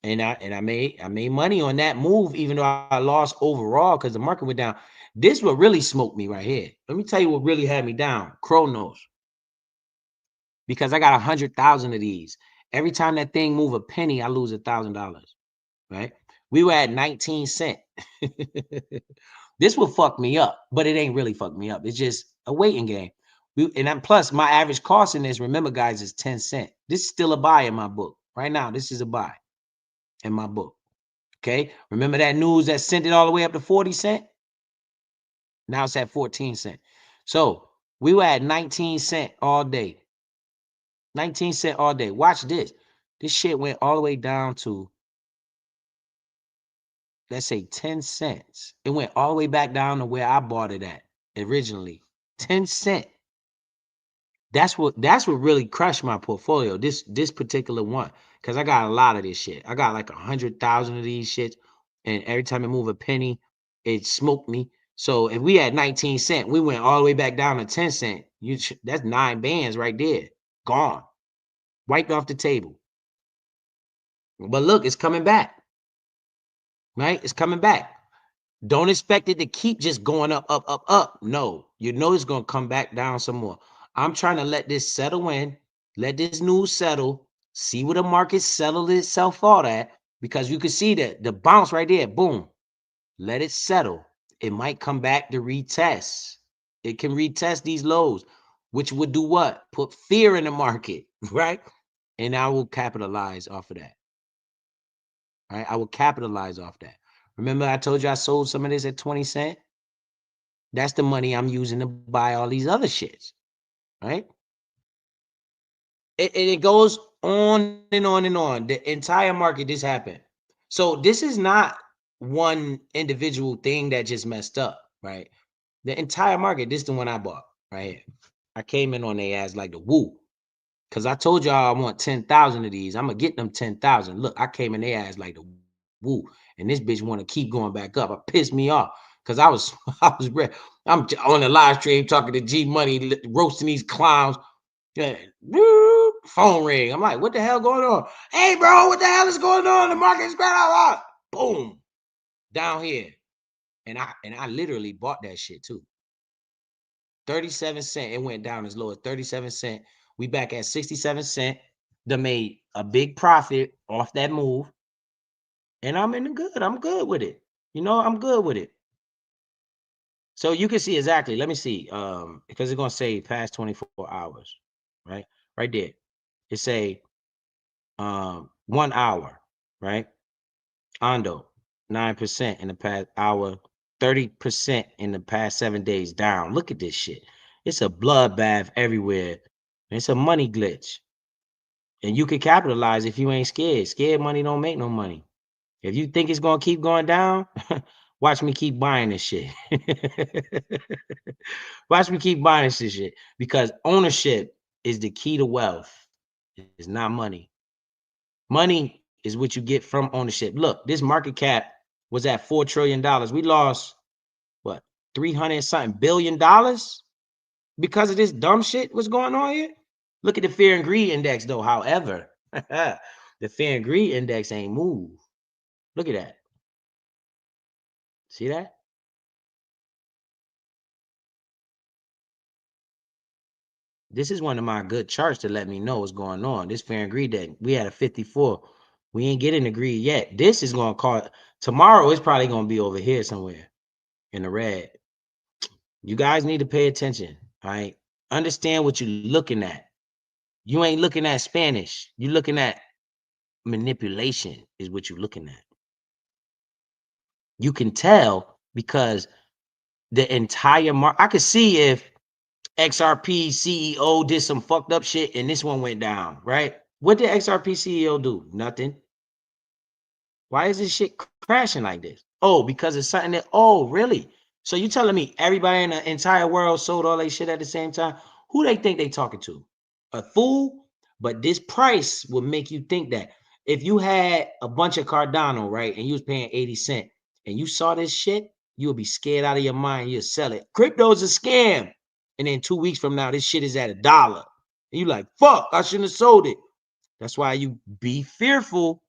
And I made money on that move, even though I lost overall because the market went down. This what really smoked me right here. Let me tell you what really had me down. Chronos. Because I got 100,000 of these. Every time that thing move a penny, I lose $1,000. Right? We were at 19 cents. This will fuck me up, but it ain't really fuck me up. It's just a waiting game. Plus my average cost in this, remember guys, is 10 cents. This is still a buy in my book. Right now, this is a buy in my book. Okay. Remember that news that sent it all the way up to 40 cents? Now it's at 14 cents. So we were at 19 cents all day. 19 cents all day. Watch this. This shit went all the way down to, let's say 10 cents. It went all the way back down to where I bought it at originally. 10 cents. That's what really crushed my portfolio. This particular one. Because I got a lot of this shit. I got like 100,000 of these shits. And every time I move a penny, it smoked me. So if we had 19 cents, we went all the way back down to 10 cents. That's 9 bands right there. Gone. Wiped off the table. But look, it's coming back. Right? It's coming back. Don't expect it to keep just going up, up, up, up. No, you know it's going to come back down some more. I'm trying to let this settle in, let this news settle, see where the market settled itself out at, because you can see that the bounce right there, boom, let it settle. It might come back to retest. It can retest these lows, which would do what? Put fear in the market, right? And I will capitalize off of that. Right? I will capitalize off that. Remember I told you I sold some of this at 20 cents? That's the money I'm using to buy all these other shits, right? It goes on and on and on. The entire market, this happened. So this is not one individual thing that just messed up, right? The entire market, this is the one I bought, right? I came in on their ass like the woo. Because I told y'all I want 10,000 of these. I'm going to get them 10,000. Look, I came in their ass like the woo. And this bitch want to keep going back up. It pissed me off. Because I was ready. I'm on the live stream talking to G Money, roasting these clowns. Yeah. Phone ring. I'm like, what the hell going on? Hey, bro, what the hell is going on? The market's going out. Boom. Down here. And I literally bought that shit too. 37 cents. It went down as low as 37 cents. We back at 67 cents. They made a big profit off that move. And I'm in the good. I'm good with it. You know, I'm good with it. So you can see exactly. Let me see. Because it's gonna say past 24 hours, right? Right there. It say 1 hour, right? Ondo, 9% in the past hour, 30% in the past 7 days down. Look at this shit. It's a bloodbath everywhere. It's a money glitch. And you can capitalize if you ain't scared. Scared money don't make no money. If you think it's gonna keep going down, watch me keep buying this shit. Watch me keep buying this shit, because ownership is the key to wealth. It's not money. Money is what you get from ownership. Look, this market cap was at $4 trillion. We lost what, 300 something billion dollars because of this dumb shit what's going on here. Look at the fear and greed index though. However, the fear and greed index ain't moved. Look at that. See that? This is one of my good charts to let me know what's going on. This fear and greed index, we had a 54. We ain't getting the greed yet. This is going to call tomorrow. It's probably going to be over here somewhere in the red. You guys need to pay attention. All right. Understand what you're looking at. You ain't looking at Spanish. You're looking at manipulation is what you're looking at. You can tell because the entire market, I could see if XRP CEO did some fucked up shit and this one went down, right? What did XRP CEO do? Nothing. Why is this shit crashing like this? Oh, because it's something that, oh, really? So you telling me everybody in the entire world sold all that shit at the same time? Who they think they talking to? A fool? But this price will make you think that. If you had a bunch of Cardano, right, and you was paying 80 cents, and you saw this shit, you'll be scared out of your mind. You'll sell it. Crypto's a scam. And then 2 weeks from now, this shit is at $1. And you like, fuck, I shouldn't have sold it. That's why you be fearful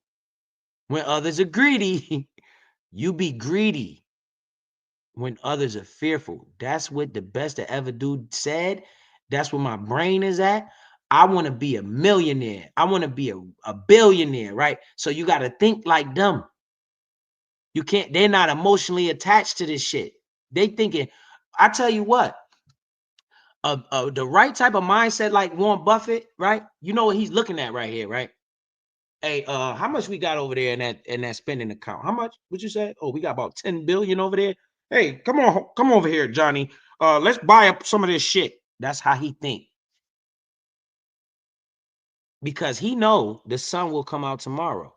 when others are greedy. You be greedy when others are fearful. That's what the best to ever do said. That's where my brain is at. I want to be a millionaire. I want to be a billionaire, right? So you got to think like them. You can't, they're not emotionally attached to this shit. They thinking, I tell you what, the right type of mindset like Warren Buffett, right? You know what he's looking at right here, right? Hey, how much we got over there in that spending account? How much would you say? Oh, we got about 10 billion over there. Hey, come over here, Johnny. Let's buy up some of this shit. That's how he think. Because he know the sun will come out tomorrow.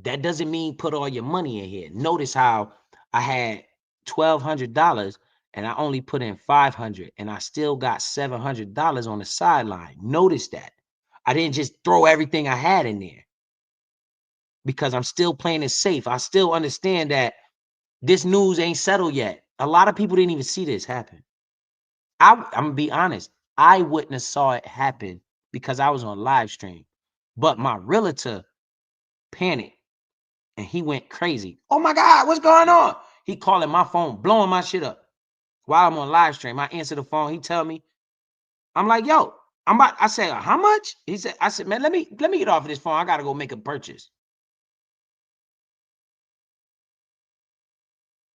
That doesn't mean put all your money in here. Notice how I had $1,200 and I only put in $500 and I still got $700 on the sideline. Notice that. I didn't just throw everything I had in there because I'm still playing it safe. I still understand that this news ain't settled yet. A lot of people didn't even see this happen. I'm gonna be honest. I wouldn't have saw it happen because I was on live stream. But my realtor panicked and he went crazy. Oh my God, what's going on? He calling my phone, blowing my shit up while I'm on live stream. I answer the phone. He tell me, I'm like, yo, I said, how much? I said, man, let me get off of this phone. I gotta go make a purchase.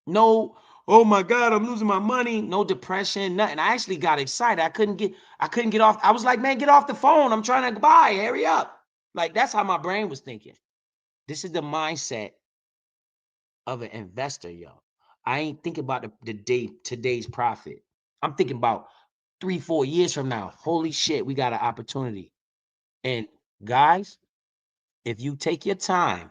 No, oh my God, I'm losing my money. No depression, nothing. I actually got excited. I couldn't get off. I was like, man, get off the phone. I'm trying to buy. Hurry up. Like, that's how my brain was thinking. This is the mindset of an investor, yo. I ain't thinking about today's profit. I'm thinking about 3-4 years from now. Holy shit, we got an opportunity. And guys, if you take your time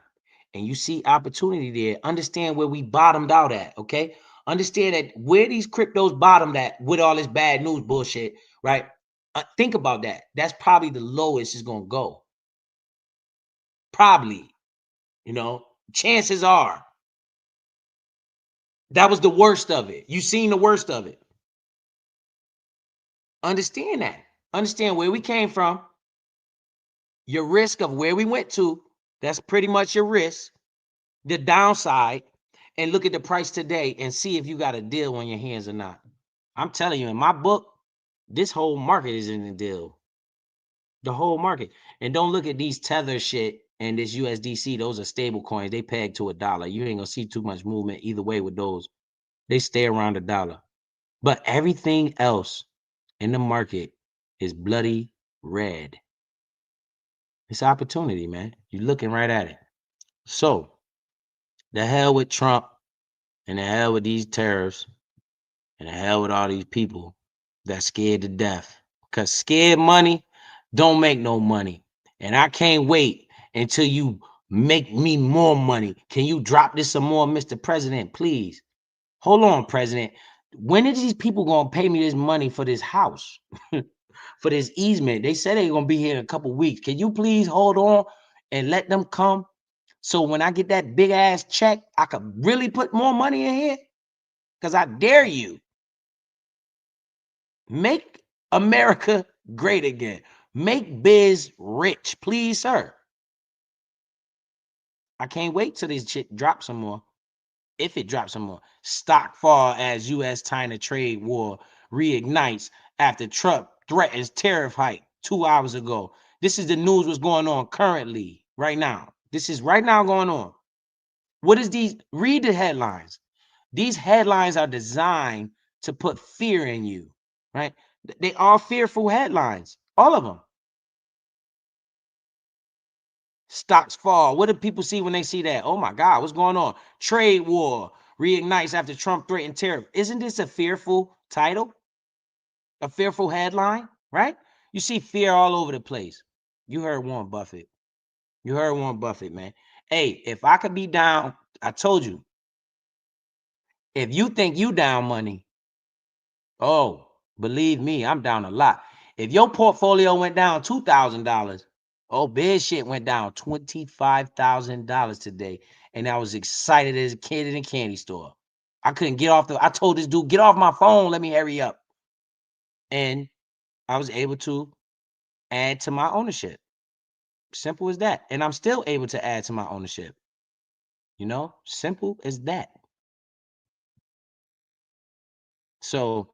and you see opportunity there, understand where we bottomed out at, okay? Understand that where these cryptos bottomed at with all this bad news bullshit, right? Think about that. That's probably the lowest it's gonna go. Probably, chances are that was the worst of it. You seen the worst of it. Understand that. Understand where we came from. Your risk of where we went to, that's pretty much your risk. The downside, and look at the price today and see if you got a deal on your hands or not. I'm telling you, in my book, this whole market is in the deal. The whole market. And don't look at these Tether shit and this USDC. Those are stable coins. They peg to $1. You ain't gonna see too much movement either way with those. They stay around $1. But everything else in the market is bloody red. It's opportunity, man. You're looking right at it. So, the hell with Trump and the hell with these tariffs and the hell with all these people that's scared to death. Because scared money don't make no money. And I can't wait until you make me more money. Can you drop this some more, Mr. President, please? Hold on, President. When are these people going to pay me this money for this house? For this easement? They said they're going to be here in a couple weeks. Can you please hold on and let them come? So when I get that big ass check, I could really put more money in here? Because I dare you. Make America great again. Make biz rich, please, sir. I can't wait till this shit drops some more. If it drops some more. Stock fall as U.S.-China trade war reignites after Trump threatens tariff hike 2 hours ago. This is the news what's going on currently, right now. This is right now going on. What is these? Read the headlines. These headlines are designed to put fear in you, right? They are fearful headlines, all of them. Stocks fall. What do people see when they see that? Oh my God, what's going on? Trade war reignites after Trump threatened tariff. Isn't this a fearful title? A fearful headline, right? You see fear all over the place. You heard Warren Buffett. You heard Warren Buffett, man. Hey, if I could be down, I told you. If you think you down money, oh, believe me, I'm down a lot. If your portfolio went down $2,000,
Oh, Biz shit went down $25,000 today. And I was excited as a kid in a candy store. I couldn't get off I told this dude, get off my phone. Let me hurry up. And I was able to add to my ownership. Simple as that. And I'm still able to add to my ownership. You know, simple as that. So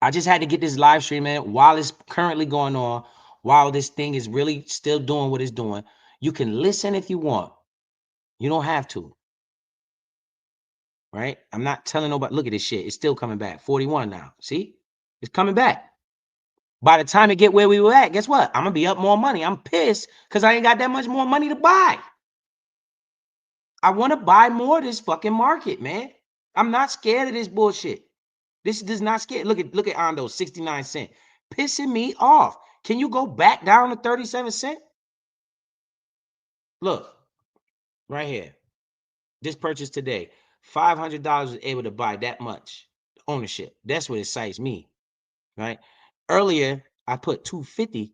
I just had to get this live stream in while it's currently going on, while this thing is really still doing what it's doing. You can listen if you want. You don't have to. Right? I'm not telling nobody, look at this shit. It's still coming back. 41 now. See? It's coming back. By the time it get where we were at, guess what? I'm going to be up more money. I'm pissed because I ain't got that much more money to buy. I want to buy more of this fucking market, man. I'm not scared of this bullshit. This does not scare. Look at Ando, 69 cents. Pissing me off. Can you go back down to 37 cents? Look, right here. This purchase today, $500 was able to buy that much ownership. That's what excites me, right? Earlier, I put 250.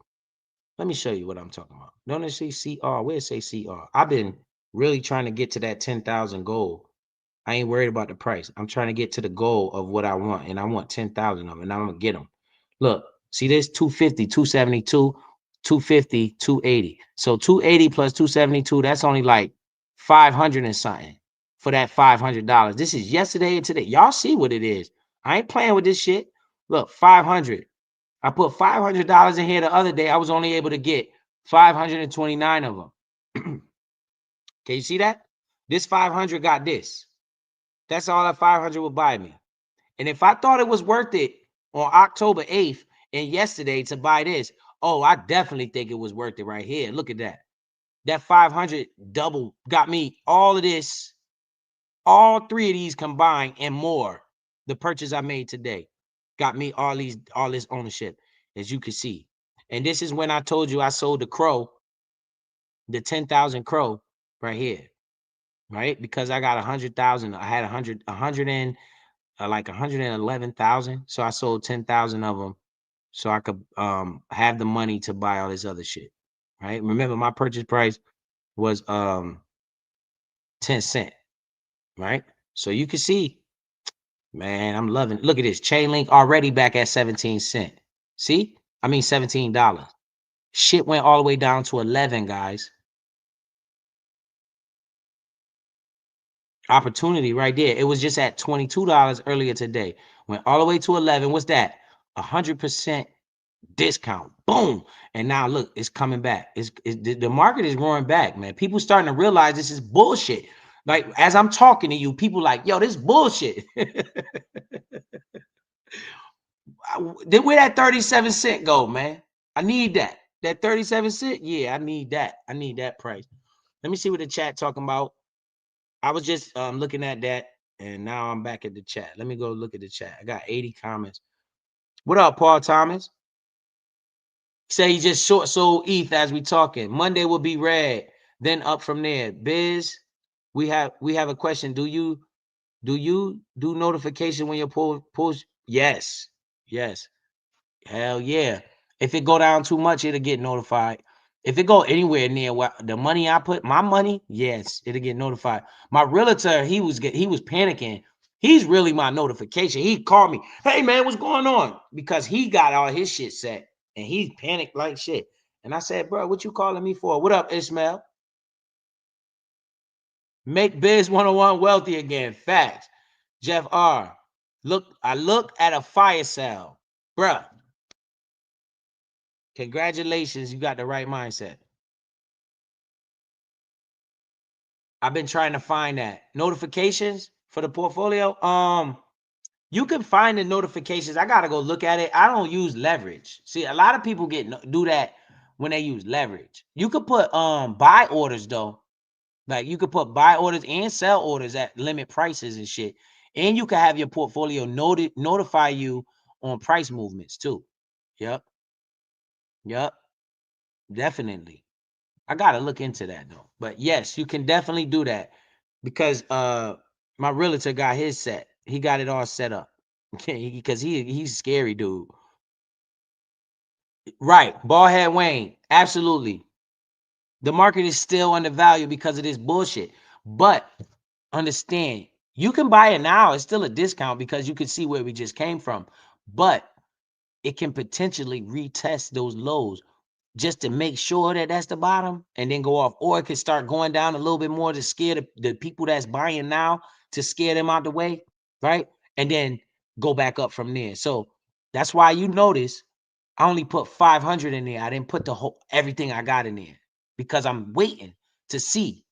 Let me show you what I'm talking about. Don't it say CR? Where it say CR? I've been really trying to get to that 10,000 goal. I ain't worried about the price. I'm trying to get to the goal of what I want, and I want 10,000 of them, and I'm going to get them. Look, see this 250, 272, 250, 280. So 280 plus 272, that's only like 500 and something for that $500. This is yesterday and today. Y'all see what it is. I ain't playing with this shit. Look, 500. I put $500 in here the other day. I was only able to get 529 of them. Can you see that? This 500 got this. That's all that 500 would buy me. And if I thought it was worth it on October 8th and yesterday to buy this, oh, I definitely think it was worth it right here. Look at that. That 500 double got me all of this, all three of these combined and more. The purchase I made today got me all this ownership, as you can see. And this is when I told you I sold the crow, the 10,000 crow right here, right? Because I got 100,000. I had 100 and like 111,000. So I sold 10,000 of them so I could have the money to buy all this other shit. Right? Remember, my purchase price was 10 cents. Right? So you can see, man, I'm loving it. Look at this. Chainlink already back at 17 cents. See? I mean $17. Shit went all the way down to 11, guys. Opportunity right there. It was just at $22 earlier today. Went all the way to 11. What's that? 100% discount. Boom. And now look, it's coming back. The market is roaring back, man. People starting to realize this is bullshit. Like, as I'm talking to you, people like, yo, this bullshit. Where that 37 cent go, man? I need that. That 37 cent? Yeah, I need that. I need that price. Let me see what the chat talking about. I was just looking at that, and now I'm back at the chat. Let me go look at the chat. I got 80 comments. What up, Paul Thomas? Say he just short sold ETH as we talking. Monday will be red, then up from there. Biz, we have a question. Do you do notification when you push? Yes. Hell yeah. If it go down too much, it'll get notified. If it go anywhere near what the money I put, my money, yes, it'll get notified. My realtor, he was panicking. He's really my notification. He called me, hey man, what's going on? Because he got all his shit set and he panicked like shit. And I said, bro, what you calling me for? What up, Ishmael? Make Biz 101 wealthy again. Facts. Jeff R. I look at a fire sale. Bruh. Congratulations, you got the right mindset. I've been trying to find that. Notifications for the portfolio. You can find the notifications. I gotta go look at it. I don't use leverage. See, a lot of people do that when they use leverage. You could put buy orders though. Like you could put buy orders and sell orders at limit prices and shit. And you can have your portfolio notify you on price movements too. Yep. Definitely. I gotta look into that though. But yes, you can definitely do that because my realtor got his set. He got it all set up. Because he's a scary dude. Right. Ballhead Wayne.
Absolutely. The market is still undervalued because of this bullshit. But understand, you can buy it now. It's still a discount because you can see where we just came from. But it can potentially retest those lows just to make sure that that's the bottom and then go off. Or it could start going down a little bit more to scare the people that's buying now, to scare them out the way, right? And then go back up from there. So that's why you notice I only put 500 in there. I didn't put the whole everything I got in there because I'm waiting to see,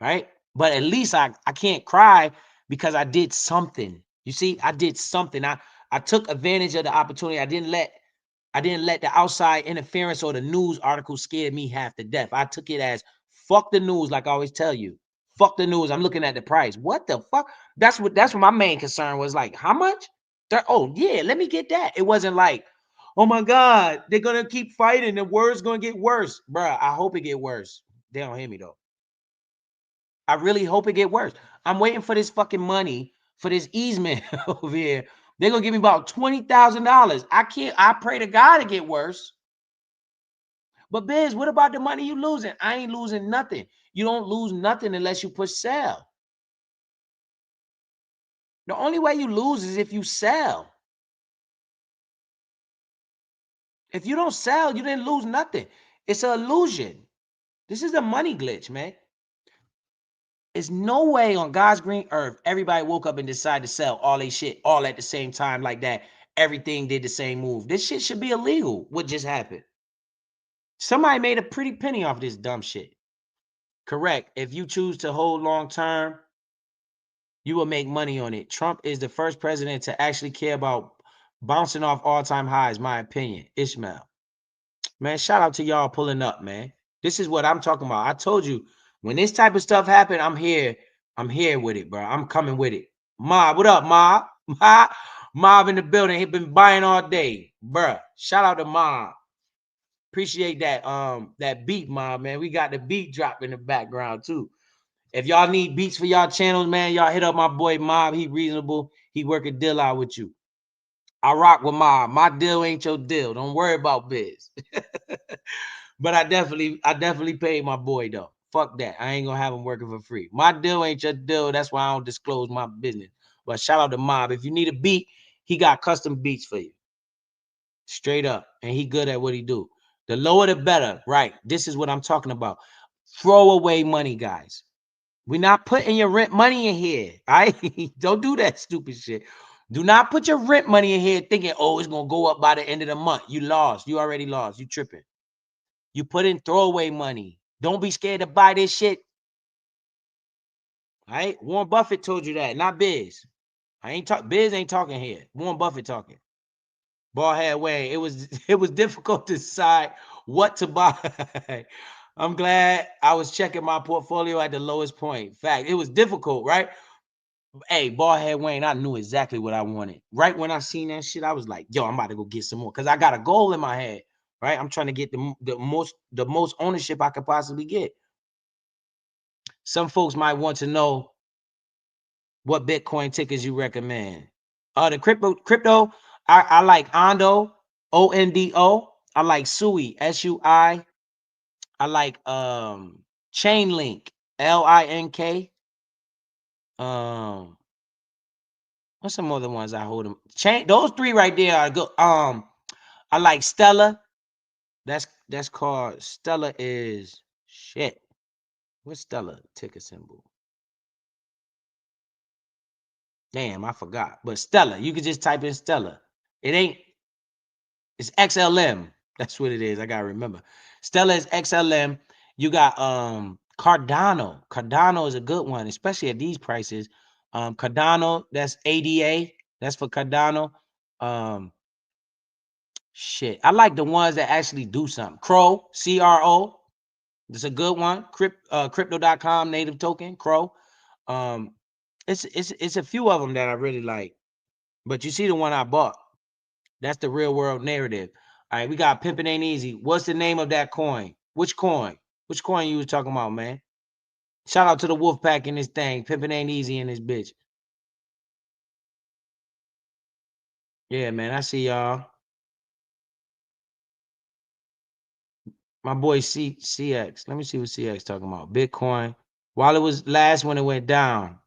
right? But at least I can't cry because I did something. You see, I did something. I took advantage of the opportunity. I didn't let the outside interference or the news article scare me half to death. I took it as fuck the news, like I always tell you. Fuck the news. I'm looking at the price. What the fuck? That's what my main concern was. Like, how much? Oh yeah, let me get that. It wasn't like, oh my God, they're gonna keep fighting. The word's gonna get worse. Bruh, I hope it get worse. They don't hear me though. I really hope it get worse. I'm waiting for this fucking money for this easement over here. They're gonna give me about $20,000. I pray to God it get worse. But Biz, what about the money you losing? I ain't losing nothing. You don't lose nothing unless you push sell. The only way you lose is if you sell. If you don't sell, you didn't lose nothing. It's an illusion. This is a money glitch, man. There's no way on God's green earth everybody woke up and decided to sell all they shit all at the same time like that. Everything did the same move. This shit should be illegal. What just happened? Somebody made a pretty penny off this dumb shit. Correct. If you choose to hold long term, you will make money on it. Trump is the first president to actually care about bouncing off all-time highs, my opinion. Ishmael. Man, shout out to y'all pulling up, man. This is what I'm talking about. I told you, when this type of stuff happen, I'm here. I'm here with it, bro. I'm coming with it. Mob, what up, Mob? Mob in the building. He been buying all day, bro. Shout out to Mob. Appreciate that beat, Mob, man. We got the beat drop in the background too. If y'all need beats for y'all channels, man, y'all hit up my boy Mob. He reasonable. He work a deal out with you. I rock with Mob. My deal ain't your deal. Don't worry about Biz. But I definitely paid my boy though. Fuck that. I ain't gonna have him working for free. My deal ain't your deal. That's why I don't disclose my business. But shout out to Mob. If you need a beat, he got custom beats for you. Straight up. And he good at what he do. The lower the better. Right. This is what I'm talking about. Throw away money, guys. We're not putting your rent money in here. All right? Don't do that stupid shit. Do not put your rent money in here thinking, oh, it's going to go up by the end of the month. You lost. You already lost. You tripping. You put in throwaway money. Don't be scared to buy this shit. All right? Warren Buffett told you that, not Biz. Biz ain't talking here. Warren Buffett talking. Ballhead Wayne. It was difficult to decide what to buy. I'm glad I was checking my portfolio at the lowest point. Fact, it was difficult, right? Hey, Ballhead Wayne, I knew exactly what I wanted. Right when I seen that shit, I was like, yo, I'm about to go get some more. Because I got a goal in my head, right? I'm trying to get the most ownership I could possibly get. Some folks might want to know what Bitcoin tickers you recommend. The crypto, I like Ondo, ONDO. I like SUI, SUI. I like Chainlink, LINK. What's some other ones I hold them? Those three right there are good. I like Stella. That's called Stella is shit. What's Stella ticker symbol? Damn, I forgot. But Stella, you could just type in Stella. It's XLM. That's what it is. I gotta remember. Stella is XLM. You got Cardano. Cardano is a good one, especially at these prices. Cardano, that's ADA. That's for Cardano. Shit. I like the ones that actually do something. Crow, CRO. It's a good one. Crypto.com native token, Crow. It's a few of them that I really like. But you see the one I bought. That's the real world narrative. All right, we got Pimpin' Ain't Easy. What's the name of that coin? Which coin? Which coin you was talking about, man? Shout out to the Wolf Pack in this thing. Pimpin' Ain't Easy in this bitch. Yeah, man, I see y'all. My boy CX. Let me see what CX talking about. Bitcoin. While it was last when it went down.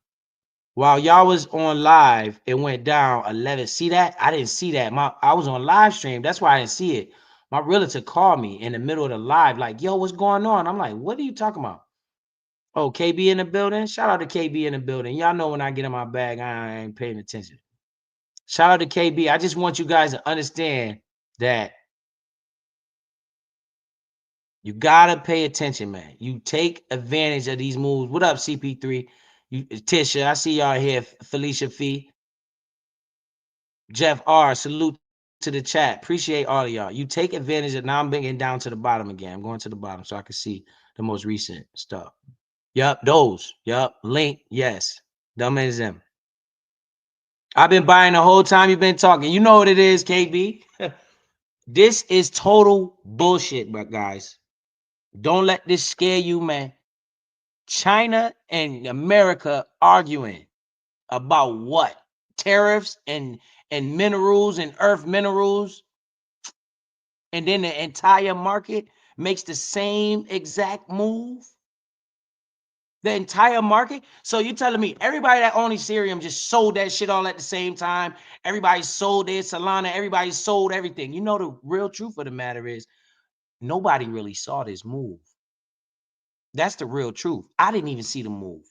While y'all was on live, it went down 11. See that? I didn't see that. I was on live stream. That's why I didn't see it. My realtor called me in the middle of the live, like, yo, what's going on? I'm like, what are you talking about? Oh, KB in the building. Shout out to KB in the building. Y'all know when I get in my bag, I ain't paying attention. Shout out to KB. I just want you guys to understand that you gotta pay attention, man. You take advantage of these moves. What up, CP3? You, Tisha, I see y'all here. Felicia Fee, Jeff R. Salute to the chat. Appreciate all of y'all. You take advantage of. Now I'm bringing down to the bottom again. I'm going to the bottom so I can see the most recent stuff. Yup, those. Yup, link. Yes, dumb as them. I've been buying the whole time you've been talking. You know what it is, KB. This is total bullshit, but guys. Don't let this scare you, man. China and America arguing about what? Tariffs and minerals and earth minerals. And then the entire market makes the same exact move. The entire market. So you're telling me everybody that owned Ethereum just sold that shit all at the same time. Everybody sold their Solana. Everybody sold everything. You know, the real truth of the matter is nobody really saw this move. That's the real truth. I didn't even see the move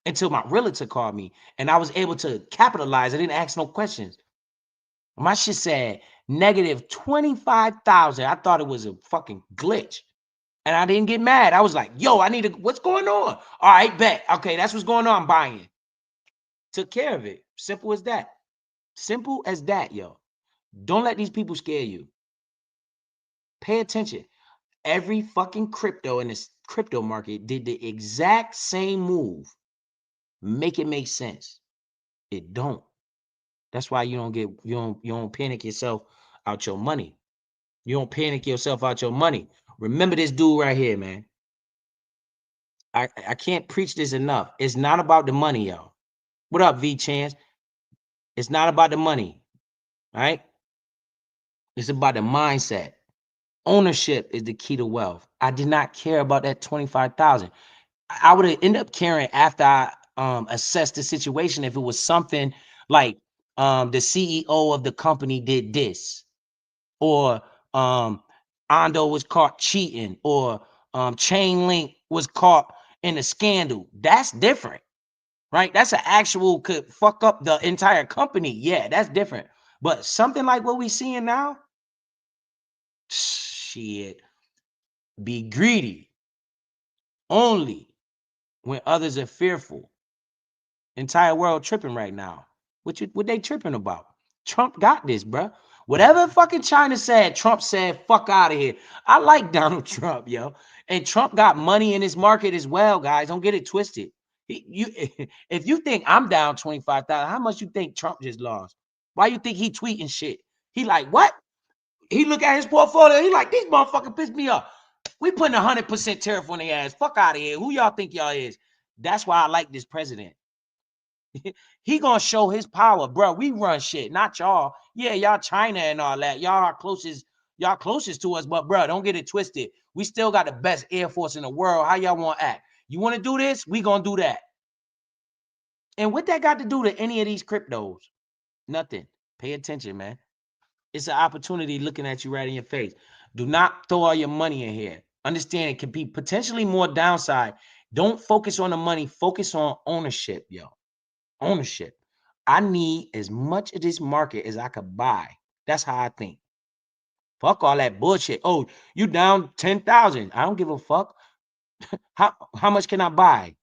until my realtor called me and I was able to capitalize. I didn't ask no questions. My shit said negative 25,000. I thought it was a fucking glitch. And I didn't get mad. I was like, yo, I need to, what's going on? All right, bet. Okay, that's what's going on. I'm buying it. Took care of it. Simple as that. Simple as that, yo. Don't let these people scare you. Pay attention. Every fucking crypto in this crypto market did the exact same move. Make it make sense. It don't. That's why you don't panic yourself out your money. You don't panic yourself out your money. Remember this dude right here, man. I can't preach this enough. It's not about the money, y'all. What up, V Chance? It's not about the money, right? It's about the mindset. Ownership is the key to wealth. I did not care about that 25,000. I would have ended up caring after I assessed the situation if it was something like the CEO of the company did this, or Ando was caught cheating, or Chainlink was caught in a scandal. That's different, right? That's an actual could fuck up the entire company. Yeah, that's different. But something like what we seeing now, shit, be greedy only when others are fearful. Entire world tripping right now. What they tripping about? Trump got this, bro. Whatever fucking China said, Trump said, fuck out of here. I like Donald Trump, yo. And Trump got money in his market as well, guys. Don't get it twisted. If you think I'm down 25,000, how much you think Trump just lost? Why you think he tweeting shit? He like, what? He look at his portfolio. He like, these motherfuckers piss me off. We putting 100% tariff on their ass. Fuck out of here. Who y'all think y'all is? That's why I like this president. He gonna show his power, bro. We run shit, not y'all. Yeah, y'all China and all that. Y'all are closest to us, but bro, don't get it twisted. We still got the best Air Force in the world. How y'all want to act? You want to do this? We gonna do that. And what that got to do to any of these cryptos? Nothing. Pay attention, man. It's an opportunity looking at you right in your face. Do not throw all your money in here. Understand it can be potentially more downside. Don't focus on the money. Focus on ownership, yo. Ownership. I need as much of this market as I could buy. That's how I think. Fuck all that bullshit. Oh, you down 10,000. I don't give a fuck. How much can I buy?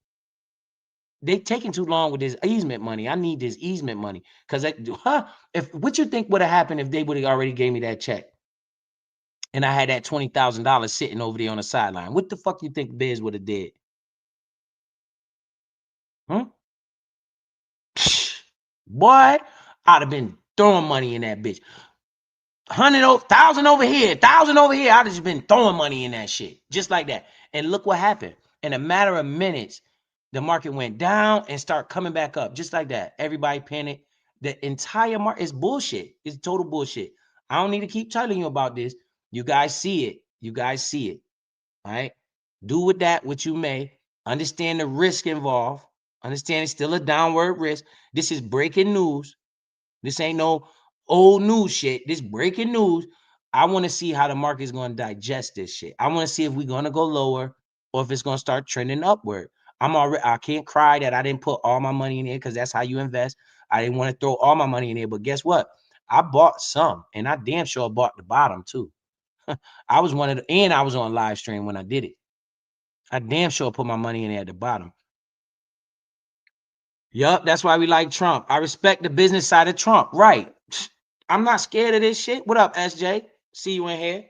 They taking too long with this easement money. I need this easement money. Because if what you think would have happened if they would have already gave me that check? And I had that $20,000 sitting over there on the sideline. What the fuck you think Biz would have did? Boy, I'd have been throwing money in that bitch. 100,000 over here, 1,000 over here. I'd have just been throwing money in that shit. Just like that. And look what happened. In a matter of minutes, the market went down and start coming back up. Just like that. Everybody panicked. The entire market is bullshit. It's total bullshit. I don't need to keep telling you about this. You guys see it. You guys see it, all right? Do with that what you may. Understand the risk involved. Understand it's still a downward risk. This is breaking news. This ain't no old news shit. This breaking news. I want to see how the market is going to digest this shit. I want to see if we're going to go lower or if it's going to start trending upward. I can't cry that I didn't put all my money in there because that's how you invest. I didn't want to throw all my money in there, but guess what? I bought some, and I damn sure bought the bottom too. I was I was on live stream when I did it. I damn sure put my money in there at the bottom. Yup, that's why we like Trump. I respect the business side of Trump. Right. I'm not scared of this shit. What up, SJ? See you in here.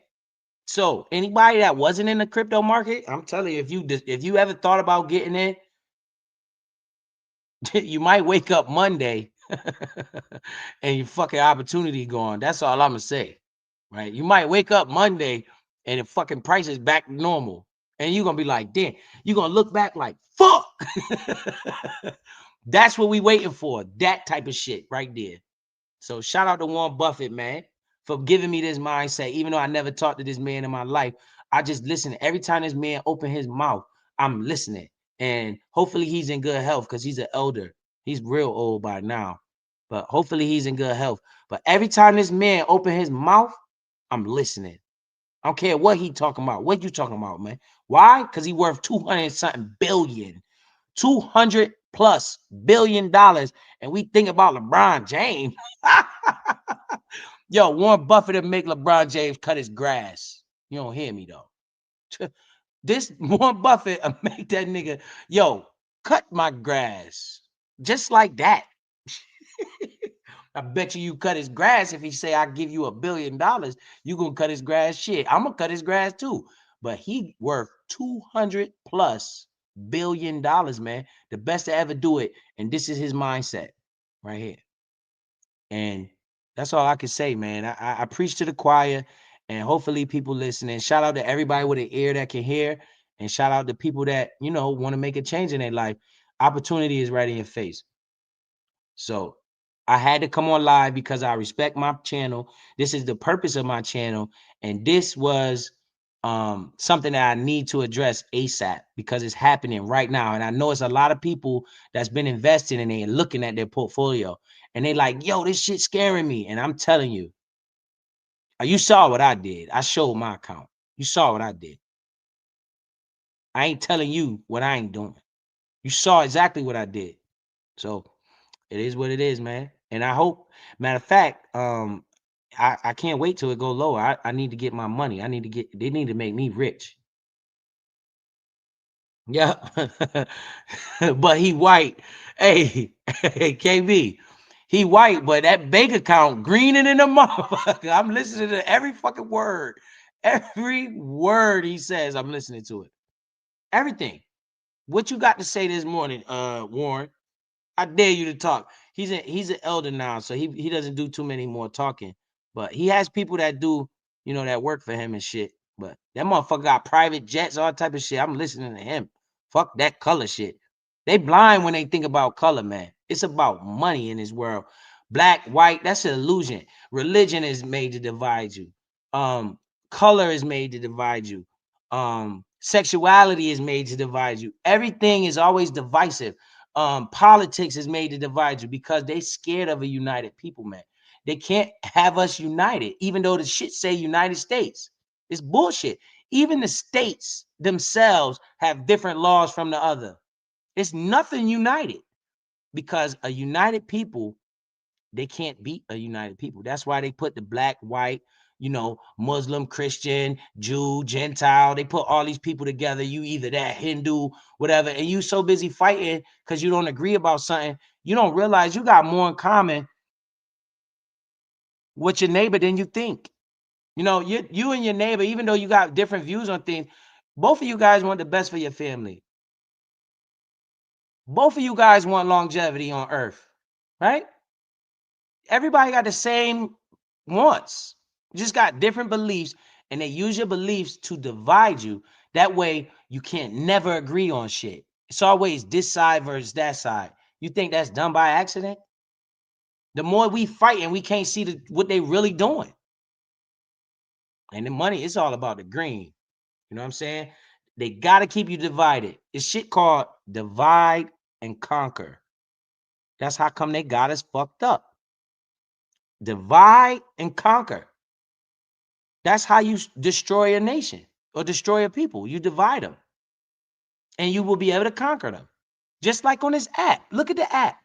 So anybody that wasn't in the crypto market, I'm telling you, if you ever thought about getting in, you might wake up Monday and your fucking opportunity gone. That's all I'm gonna say. Right? You might wake up Monday and the fucking price is back to normal. And you're gonna be like, damn, you're gonna look back like fuck. That's what we waiting for. That type of shit right there. So shout out to Warren Buffett, man, for giving me this mindset. Even though I never talked to this man in my life, I just listen. Every time this man open his mouth, I'm listening. And hopefully he's in good health because he's an elder. He's real old by now. But hopefully he's in good health. But every time this man open his mouth, I'm listening. I don't care what he talking about. What you talking about, man? Why? Because he worth 200 something billion. 200 plus billion dollars, and we think about LeBron James. Yo, Warren Buffett to make LeBron James cut his grass. You don't hear me though. This Warren Buffett make that nigga, yo, cut my grass just like that. I bet you cut his grass if he say I give you $1 billion, you gonna cut his grass. Shit, I'm gonna cut his grass too. But he worth 200 plus billion dollars, man. The best to ever do it. And this is his mindset right here. And that's all I can say, man. I preach to the choir, and hopefully people listening. Shout out to everybody with an ear that can hear, and shout out to people that, you know, want to make a change in their life. Opportunity is right in your face. So I had to come on live because I respect my channel. This is the purpose of my channel. And this was something that I need to address ASAP because it's happening right now. And I know it's a lot of people that's been investing and they looking at their portfolio and they like, yo, this shit scaring me. And I'm telling you, you saw what I did. I showed my account. You saw what I did. I ain't telling you what I ain't doing. You saw exactly what I did. So it is what it is, man. And I hope, matter of fact, I can't wait till it go lower. I need to get my money. They need to make me rich. Yeah. But he white. Hey, KB. He white, but that bank account greener than a motherfucker. I'm listening to every fucking word. Every word he says, I'm listening to it. Everything. What you got to say this morning, Warren? I dare you to talk. He's an elder now, so he doesn't do too many more talking. But he has people that do, you know, that work for him and shit. But that motherfucker got private jets, all type of shit. I'm listening to him. Fuck that color shit. They blind when they think about color, man. It's about money in this world. Black, white, that's an illusion. Religion is made to divide you. Color is made to divide you. Sexuality is made to divide you. Everything is always divisive. Politics is made to divide you because they scared of a united people, man. They can't have us united, even though the shit say United States. It's bullshit. Even the states themselves have different laws from the other. It's nothing united because a united people, they can't beat a united people. That's why they put the black, white, you know, Muslim, Christian, Jew, Gentile. They put all these people together. You either that Hindu, whatever, and you so busy fighting because you don't agree about something. You don't realize you got more in common with your neighbor than you think. You know, you and your neighbor, even though you got different views on things, both of you guys want the best for your family. Both of you guys want longevity on earth, right? Everybody got the same wants. You just got different beliefs, and they use your beliefs to divide you. That way, you can't never agree on shit. It's always this side versus that side. You think that's done by accident? The more we fight and we can't see what they really doing. And the money, it's all about the green. You know what I'm saying? They got to keep you divided. It's shit called divide and conquer. That's how come they got us fucked up. Divide and conquer. That's how you destroy a nation or destroy a people. You divide them and you will be able to conquer them. Just like on this app. Look at the app.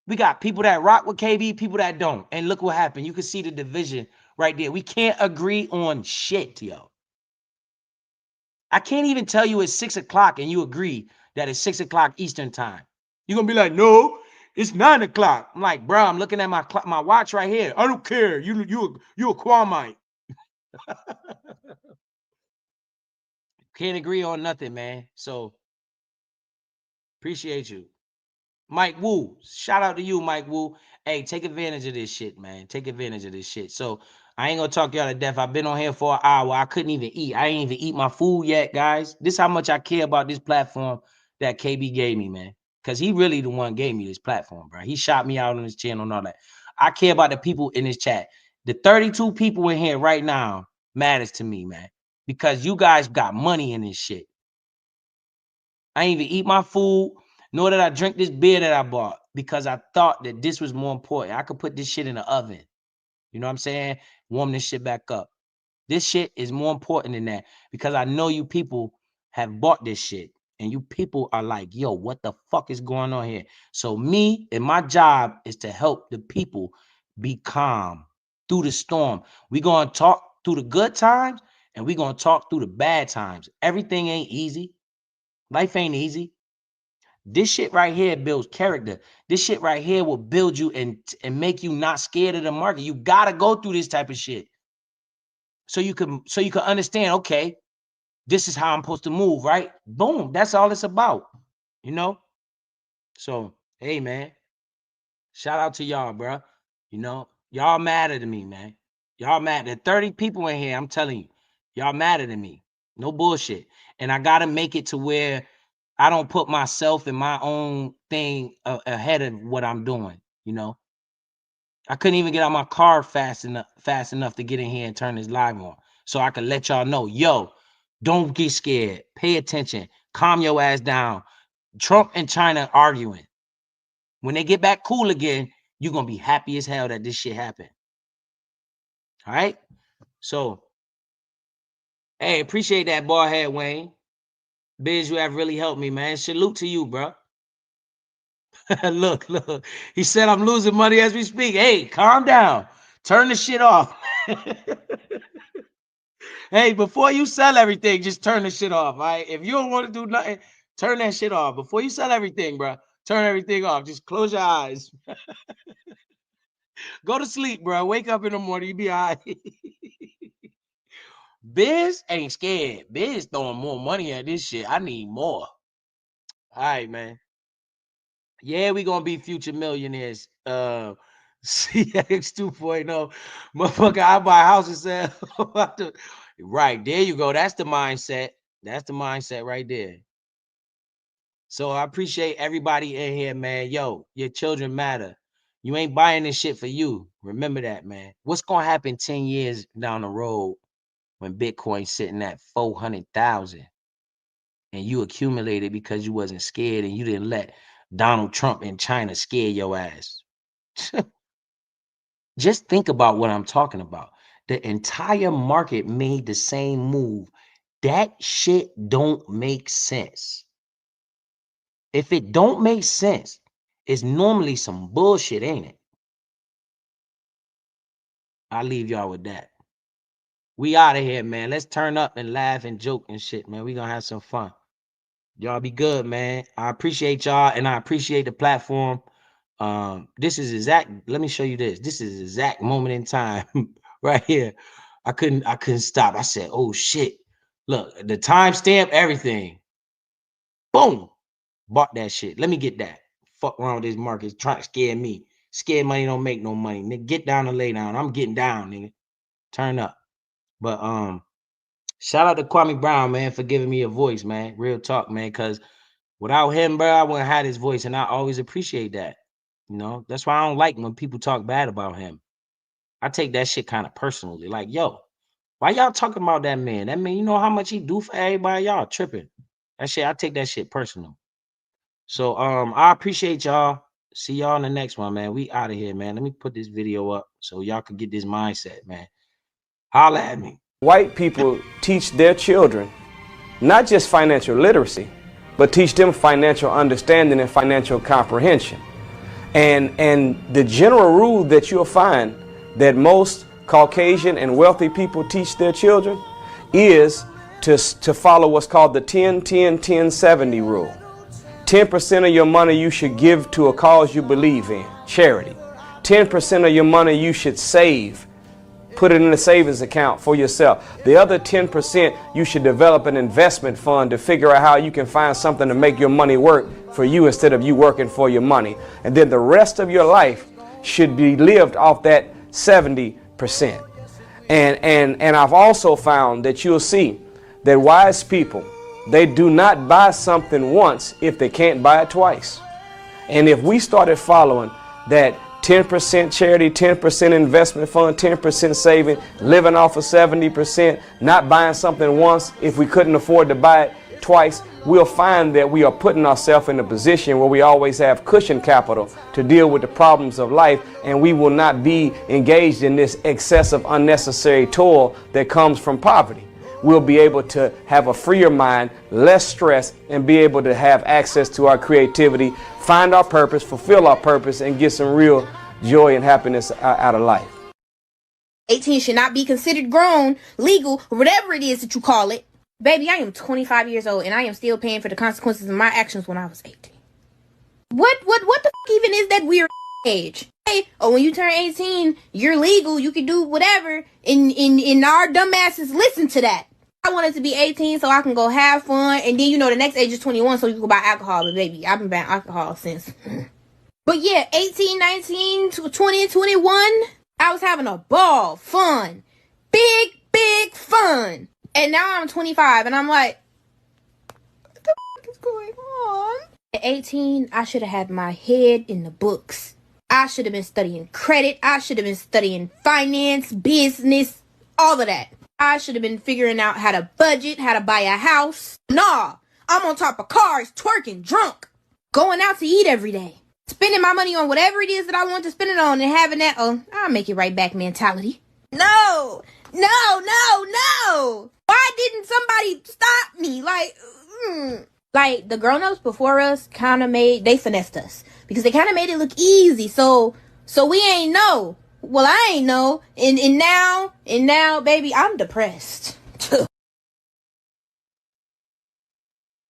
We got people that rock with KB, people that don't. And look what happened. You can see the division right there. We can't agree on shit, yo. I can't even tell you it's 6 o'clock and you agree that it's 6 o'clock Eastern time. You're going to be like, no, it's 9 o'clock. I'm like, bro, I'm looking at my watch right here. I don't care. You a Kwamite. Can't agree on nothing, man. So appreciate you. Mike Wu, shout out to you, Mike Wu. Hey, take advantage of this shit, man. Take advantage of this shit. So I ain't gonna talk y'all to death. I've been on here for an hour. I couldn't even eat. I ain't even eat my food yet, guys. This is how much I care about this platform that KB gave me, man. Because he really the one gave me this platform, bro. He shot me out on his channel and all that. I care about the people in this chat. The 32 people in here right now matters to me, man. Because you guys got money in this shit. I ain't even eat my food, nor did I drink this beer that I bought because I thought that this was more important. I could put this shit in the oven. You know what I'm saying? Warm this shit back up. This shit is more important than that because I know you people have bought this shit and you people are like, yo, what the fuck is going on here? So me and my job is to help the people be calm through the storm. We're going to talk through the good times and we're going to talk through the bad times. Everything ain't easy. Life ain't easy. This shit right here builds character. This shit right here will build you and make you not scared of the market. You gotta go through this type of shit. So you can understand, okay, this is how I'm supposed to move, right? Boom. That's all it's about. You know? So, hey man. Shout out to y'all, bro. You know, y'all matter to me, man. Y'all mad. There 30 people in here. I'm telling you, y'all matter to me. No bullshit. And I gotta make it to where I don't put myself and my own thing ahead of what I'm doing. You know, I couldn't even get out my car fast enough to get in here and turn this live on, so I could let y'all know, yo, don't get scared. Pay attention. Calm your ass down. Trump and China arguing. When they get back cool again, you're gonna be happy as hell that this shit happened. All right. So, hey, appreciate that, bald head Wayne. Biz, you have really helped me, man. Salute to you, bro. Look. He said I'm losing money as we speak. Hey, calm down. Turn the shit off. Hey, before you sell everything, just turn the shit off. All right. If you don't want to do nothing, turn that shit off. Before you sell everything, bro, turn everything off. Just close your eyes. Go to sleep, bro. Wake up in the morning. You be all right. Biz ain't scared. Biz throwing more money at this shit. I need more. All right, man. Yeah, we gonna be future millionaires. CX 2.0. Motherfucker, I buy a house and sell. Right, there you go. That's the mindset. That's the mindset right there. So I appreciate everybody in here, man. Yo, your children matter. You ain't buying this shit for you. Remember that, man. What's gonna happen 10 years down the road when Bitcoin's sitting at 400,000 and you accumulated because you wasn't scared and you didn't let Donald Trump and China scare your ass? Just think about what I'm talking about. The entire market made the same move. That shit don't make sense. If it don't make sense, it's normally some bullshit, ain't it? I'll leave y'all with that. We out of here, man. Let's turn up and laugh and joke and shit, man. We gonna have some fun. Y'all be good, man. I appreciate y'all and I appreciate the platform. This is exact. Let me show you this. This is exact moment in time right here. I couldn't stop. I said, oh shit. Look, the timestamp, everything. Boom. Bought that shit. Let me get that. Fuck around with this market. Trying to scare me. Scared money don't make no money. Nigga, get down and lay down. I'm getting down, nigga. Turn up. But shout out to Kwame Brown, man, for giving me a voice, man. Real talk, man. Cause without him, bro, I wouldn't have had his voice. And I always appreciate that. You know, that's why I don't like when people talk bad about him. I take that shit kind of personally. Like, yo, Why y'all talking about that man? That man, you know how much he do for everybody? Y'all tripping. That shit, I take that shit personal. So I appreciate y'all. See y'all in the next one, man. We out of here, man. Let me put this video up so y'all can get this mindset, man. Holla at me.
White people teach their children not just financial literacy, but teach them financial understanding and financial comprehension. And the general rule that you'll find that most Caucasian and wealthy people teach their children is to follow what's called the 10-10-10-70 rule. 10% of your money you should give to a cause you believe in, charity. 10% of your money you should save, put it in a savings account for yourself. The other 10% you should develop an investment fund to figure out how you can find something to make your money work for you instead of you working for your money. And then the rest of your life should be lived off that 70%. And I've also found that you'll see that wise people, they do not buy something once if they can't buy it twice. And if we started following that 10% charity, 10% investment fund, 10% saving, living off of 70%, not buying something once if we couldn't afford to buy it twice, we'll find that we are putting ourselves in a position where we always have cushion capital to deal with the problems of life, and we will not be engaged in this excessive unnecessary toil that comes from poverty. We'll be able to have a freer mind, less stress, and be able to have access to our creativity, find our purpose, fulfill our purpose, and get some real joy and happiness out of life.
18 should not be considered grown, legal, or whatever it is that you call it. Baby, I am 25 years old, and I am still paying for the consequences of my actions when I was 18. What the f even is that weird age? Hey, oh, when you turn 18, you're legal, you can do whatever, and our dumbasses listen to that. I wanted to be 18 so I can go have fun, and then, the next age is 21 so you can buy alcohol. But baby, I've been buying alcohol since. But yeah, 18, 19, 20, 21, I was having a ball, fun, big fun. And now I'm 25, and I'm like, what the f*** is going on? At 18, I should have had my head in the books. I should have been studying credit. I should have been studying finance, business, all of that. I should have been figuring out how to budget, how to buy a house. Nah, I'm on top of cars, twerking, drunk, going out to eat every day, spending my money on whatever it is that I want to spend it on, and having that, I'll make it right back mentality. No. Why didn't somebody stop me? Like the grown-ups before us they finessed us because they kind of made it look easy. So we ain't know. Well, I ain't know. And now, baby, I'm depressed.